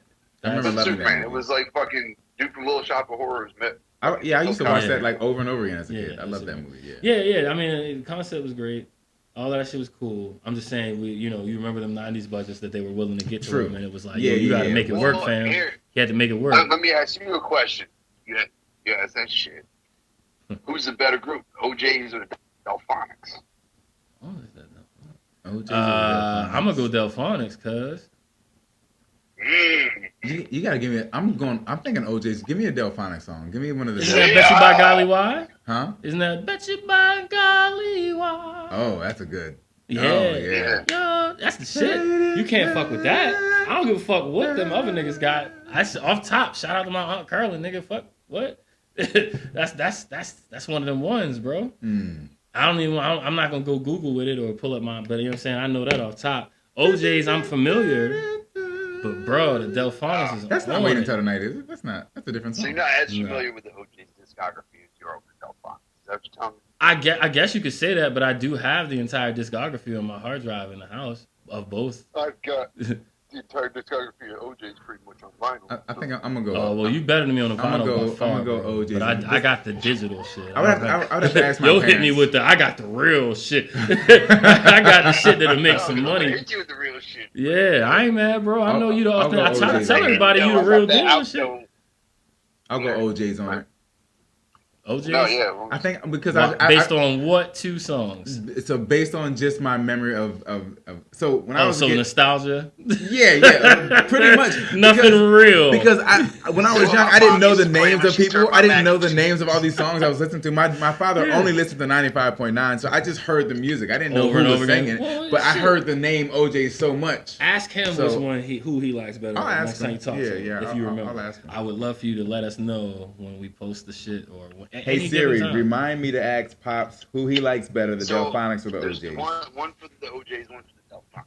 I remember loving Superman. that movie. It was like fucking Duke from Little Shop of Horrors met. I used to watch that like over and over again as a kid. I love that movie. Yeah. I mean, the concept was great. All that shit was cool. I'm just saying, you remember them '90s budgets that they were willing to get to them, and it was like, you got to make it work, fam. You had to make it work. Let me ask you a question. Yeah, that's that shit. Who's the better group, OJ's or the Delphonics? Oh, is that Delphonics? I'm gonna go Delphonics, cuz. You gotta give me. I'm thinking OJ's. Give me a Delphonics song. Give me one of the. Isn't that Bet You By Golly Why? Huh? Isn't that Bet You By Golly Why? Oh, that's a good. Yeah. Oh, yeah. Yo, that's the shit. You can't fuck with that. I don't give a fuck what them other niggas got. Off top. Shout out to my Aunt Curlin, nigga. Fuck what? that's one of them ones, bro. I'm not gonna go Google with it or pull up but you know what I'm saying. I know that off top. OJ's I'm familiar. But bro, the Delphonics is that's not Waiting Until the Night, is it? That's a different song. So you're not as familiar with the OJ's discography as you are with the Delphonics. Is that what you're telling me? I guess you could say that, but I do have the entire discography on my hard drive in the house of both. I've got the entire discography of OJ's pretty much on vinyl. I think I'm gonna go. Oh well, you better than me on the vinyl. I'm gonna go OJ's. But I got the digital shit. I would have to ask my You'll parents. hit me with I got the real shit. I got the shit that'll make some money. Hit you with the real shit. Yeah, I ain't mad, bro. I know you the often. I try to tell everybody you the real deal and shit. I'll go OJ's on it. OJ's? No, yeah. I think because based on what two songs? So based on just my memory of so when I was nostalgia. Yeah, pretty much. Nothing real. Because when I was young, I didn't know the names of people. I didn't know the names of all these songs I was listening to. My father only listened to 95.9, so I just heard the music. I didn't know who was singing, but I heard the name OJ so much. Ask him who he likes better. I'll ask him. Next time you talk to him, if you remember. I'll ask him. I would love for you to let us know when we post the shit or. Hey Siri, remind me to ask Pops who he likes better, the Delphonics or the OJ's. One for the OJ's, one for the Delphonics.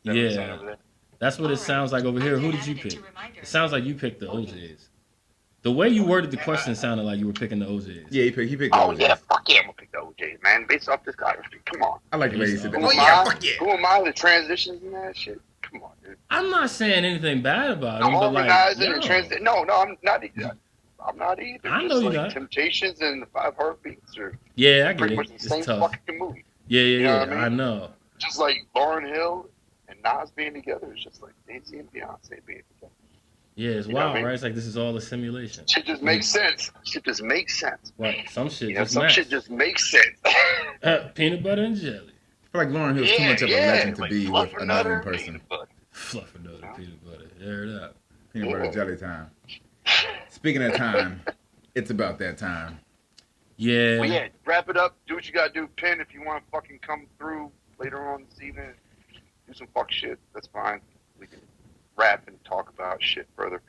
Yeah, that's what it sounds like over here. Who did you pick? It sounds like you picked the OJ's. The way you worded the question sounded like you were picking the OJ's. Yeah, he picked the OJ's. OJ's. Yeah, fuck yeah, I'm gonna pick the OJ's, man. Based off this discography, come on. I like the way you said that. Who am I? The transitions and that shit. Come on, dude. I'm not saying anything bad about him, but and transition. No, I'm not either. I'm not either. I know you're not. Temptations and the Five Heartbeats are I get pretty it. much the It's same tough. fucking movie. Yeah. I know. Just like Lauryn Hill and Nas being together is just like Jay-Z and Beyonce being together. Yeah, it's wild, right? It's like this is all a simulation. Shit just makes sense. Shit just makes sense. Right. Some shit shit just makes sense. Peanut butter and jelly. I feel like Lauryn Hill's too much of a legend to be with another person. Fluffernutter, peanut butter. Air it up. Peanut butter jelly time. Speaking of time, it's about that time. Yeah. Well, yeah, wrap it up. Do what you gotta do. Pin, if you want to fucking come through later on this evening, do some fuck shit. That's fine. We can rap and talk about shit further.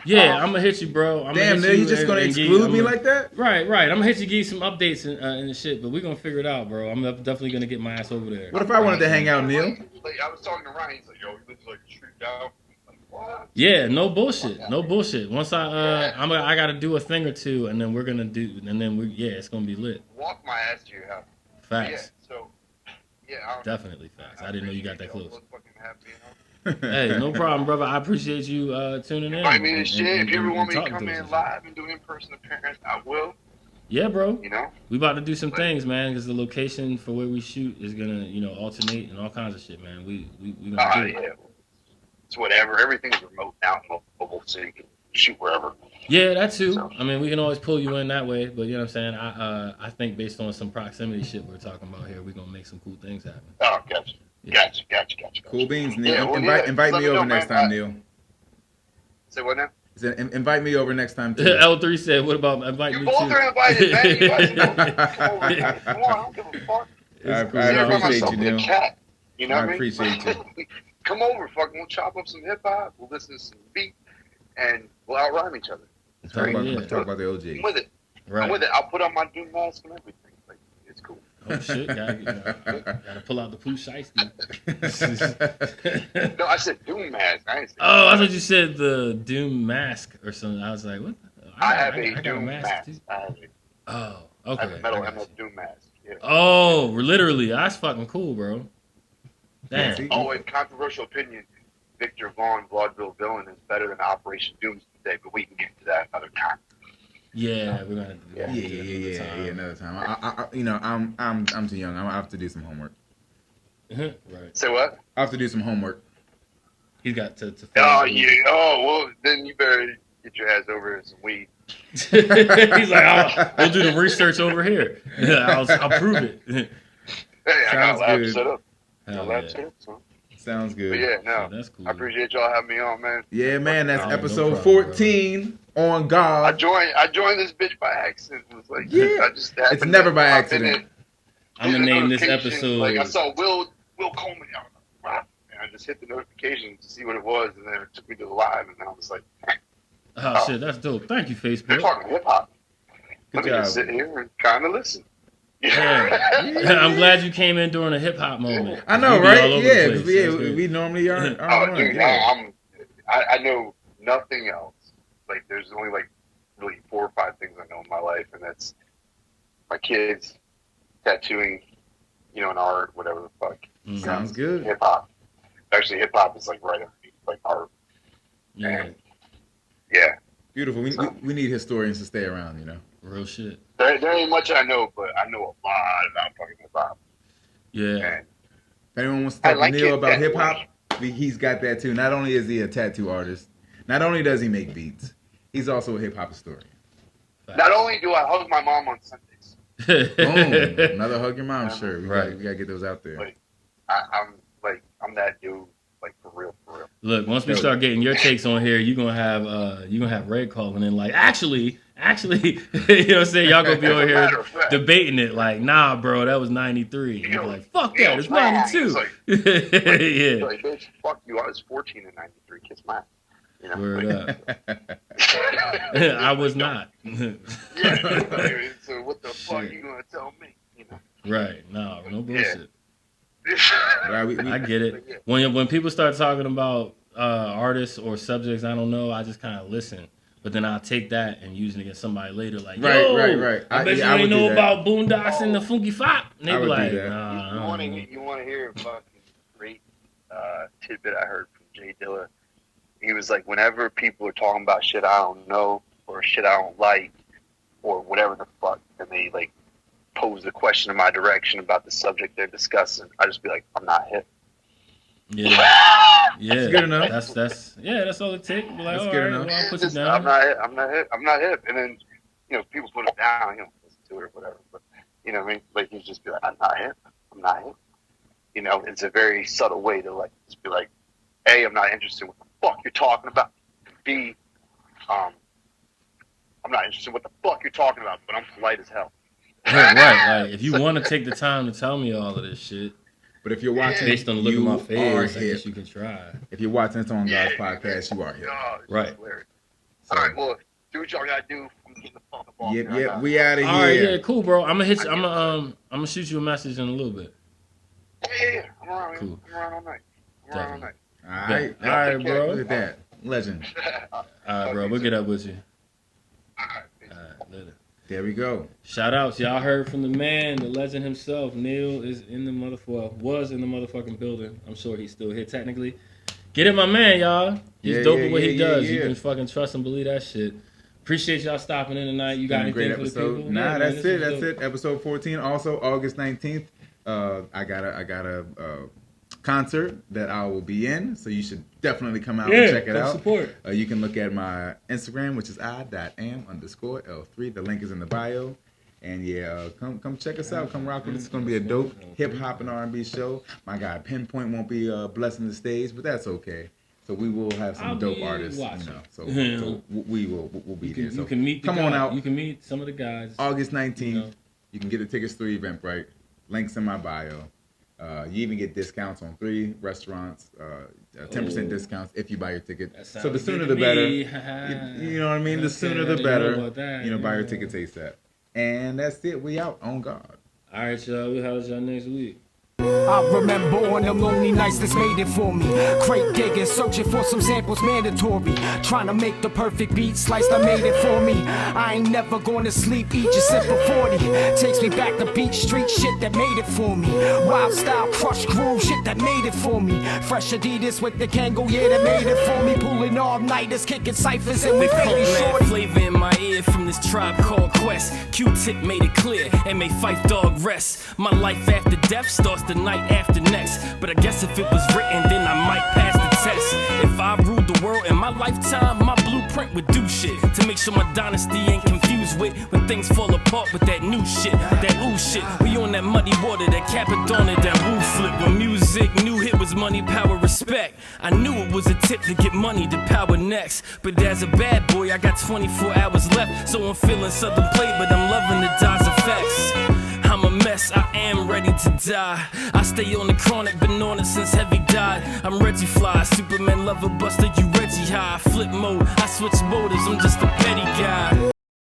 Yeah, I'm gonna hit you, bro. Damn, Neal, you just gonna exclude me like that? Right. I'm gonna hit you, give you some updates and shit, but we're gonna figure it out, bro. I'm definitely gonna get my ass over there. What if I wanted to hang out, Neal? Like, I was talking to Ryan. He's like, yo, he lives like a street down. What? Yeah, no bullshit. Once I gotta do a thing or two, and then we're gonna do, and then it's gonna be lit. Walk my ass to your house. Facts. Definitely facts. I didn't know you got that close. Hey, no problem, brother. I appreciate you tuning in. I mean, if you ever want me to come in live and do in-person appearance, I will. Yeah, bro. You know, we about to do some things, man, because the location for where we shoot is gonna, alternate and all kinds of shit, man. We gonna do it. It's whatever. Everything's remote now, mobile, so you can shoot wherever. Yeah, that too. So, I mean, we can always pull you in that way, but you know what I'm saying? I think based on some proximity shit we're talking about here, we're gonna make some cool things happen. Oh, gotcha. Yeah. Gotcha. Cool beans, Neal. Invite me over next time, Neal. Say what now? Invite me over next time too. L3 said, "What about invite me too?" You both are invited, man. You guys come over. Come on, I don't give a fuck. I appreciate you, Neal. You know what I mean? appreciate you. Come over, fucking. We'll chop up some hip hop. We'll listen to some beat, and we'll outrhyme each other. Talk about the OG. I'm with it. Right. I'm with it. I'll put on my Doom mask and everything. Like, it's cool. Oh shit! Gotta pull out the poo shiesty. No, I said Doom Mask. I thought you said the Doom Mask or something. I was like, what? I have a Doom Mask. Too. I have it. Oh, okay. I have a metal MF Doom Mask. Yeah. Oh, literally, that's fucking cool, bro. Damn. Oh, and controversial opinion: Victor Vaughn, Vaudeville Villain, is better than Operation Doomsday, but we can get to that another time. Yeah, we're gonna. Yeah, another time. I'm too young. I have to do some homework. Right. Say what? I have to do some homework. He's got to. Oh yeah. Oh well, then you better get your ass over some weed. He's like, we'll do the research over here. I'll prove it. Hey, I got a lab set up. Sounds good. But yeah, no, that's cool. I appreciate y'all having me on, man. Yeah, man, that's episode 14 on Gawd. I joined this bitch by accident. It was like, yeah, it's never by accident. I'm gonna name this episode. Like I saw Will Coleman, and I just hit the notification to see what it was, and then it took me to the live, and then I was like, oh shit, that's dope. Thank you, Facebook. They're talking hip hop. Let me just sit here and kind of listen. Yeah. I'm glad you came in during a hip hop moment. I know, right? Yeah, we normally aren't. Dude, I know nothing else. Like, there's only like really 4 or 5 things I know in my life, and that's my kids, tattooing, and art, whatever the fuck. Sounds good. Hip hop. Actually, hip hop is like right underneath, like art. Yeah. And, yeah. Beautiful. We need historians to stay around, Real shit. There ain't much I know, but I know a lot about fucking hip hop. Yeah. And if anyone wants to talk to Neal about hip hop, he's got that too. Not only is he a tattoo artist, not only does he make beats, he's also a hip hop historian. Not only do I hug my mom on Sundays. Boom. Another hug your mom shirt. We gotta get those out there. Like, I'm that dude. Like for real. Look, once we start getting your takes on here, you're gonna have Red calling in like, actually, you know what I'm saying? Y'all gonna be over here debating it like, nah, bro, that was 93. And you're like, fuck that, it's 92. Like, yeah. Like, bitch, fuck you. I was 14 in 93. Kiss my ass. Word up. I was not. Yeah. So what the fuck you gonna tell me? Right. No bullshit. Yeah. I get it. When people start talking about artists or subjects I don't know, I just kind of listen. But then I'll take that and use it against somebody later. Like, right. I bet you ain't know about Boondocks and the Funky Fop. And they be like, nah. You want to hear a fucking great tidbit I heard from Jay Dilla? He was like, whenever people are talking about shit I don't know or shit I don't like or whatever the fuck, and they like pose a question in my direction about the subject they're discussing, I just be like, I'm not hip. Yeah, that's good enough. That's all it takes. Like, that's good enough. Well, I'll put you down. I'm not hip. And then people put it down, listen to it or whatever. But what I mean? Like you just be like, I'm not hip. It's a very subtle way to like just be like, A, I'm not interested in what the fuck you're talking about. B, I'm not interested in what the fuck you're talking about, but I'm polite as hell. Right. Like, if you want to take the time to tell me all of this shit. But if you're watching, based on the look of my face, I guess you can try. If you're watching this on God's podcast, you are hip. Right. All right, well, do what y'all gotta do. I'm getting the fuck up off. Yep, we out of here. All right, yeah, cool, bro. I'm gonna hit you. I'm gonna shoot you a message in a little bit. Yeah. I'm around. Cool. I'm around all night. All right, bro. Look at that, legend. All right, bro. We'll get up with you. All right, later. There we go. Shout outs. Y'all heard from the man, the legend himself. Neal is in the was in the motherfucking building. I'm sure he's still here technically. Get it, my man, y'all. He's dope at what he does. You can fucking trust and believe that shit. Appreciate y'all stopping in tonight. You got anything for the people? Nah, that's it. Episode 14. Also, August 19th. I got a concert that I will be in, so you should definitely come out and check it out. Support. You can look at my Instagram, which is i.am_L3. The link is in the bio. And come check us out. Come rock with us. It's gonna be a dope hip hop and R&B show. My guy Pinpoint won't be blessing the stage, but that's okay. So we will have some dope artists, So we'll be there. So you can meet. Come on out. You can meet some of the guys. August 19th. You can get the tickets through Eventbrite. Links in my bio. You even get discounts on 3 restaurants, 10% discounts if you buy your ticket. So the sooner the better. You know what I mean? The sooner the better. Buy your tickets ASAP. And that's it. We out on Gawd. All right, y'all. We'll holler at y'all next week. I remember on them lonely nights that's made it for me. Crate digging, searching for some samples mandatory. Trying to make the perfect beat slice that made it for me. I ain't never going to sleep, eat just sip of 40. Takes me back to beach street shit that made it for me. Wild style, crush groove shit that made it for me. Fresh Adidas with the Kango, yeah, that made it for me. Pulling all nighters, kicking ciphers, and we fading short. Flavor in my ear from this tribe called Quest. Q-Tip made it clear and made Fife Dog rest. My life after death starts the night after next. But I guess if it was written, then I might pass the test. If I ruled the world in my lifetime, my blueprint would do shit to make sure my dynasty ain't confused with when things fall apart with that new shit, that ooh shit. We on that muddy water, that Capadonna, that woo flip. When music, new hit was money, power, respect. I knew it was a tip to get money to power next. But as a bad boy, I got 24 hours left, so I'm feeling Southern plate, but I'm loving the Dodge effects. I'm a mess, I am ready to die. I stay on the chronic, been on it since Heavy died. I'm Reggie Fly, Superman lover, Buster, you Reggie High. Flip mode, I switch motors, I'm just a petty guy.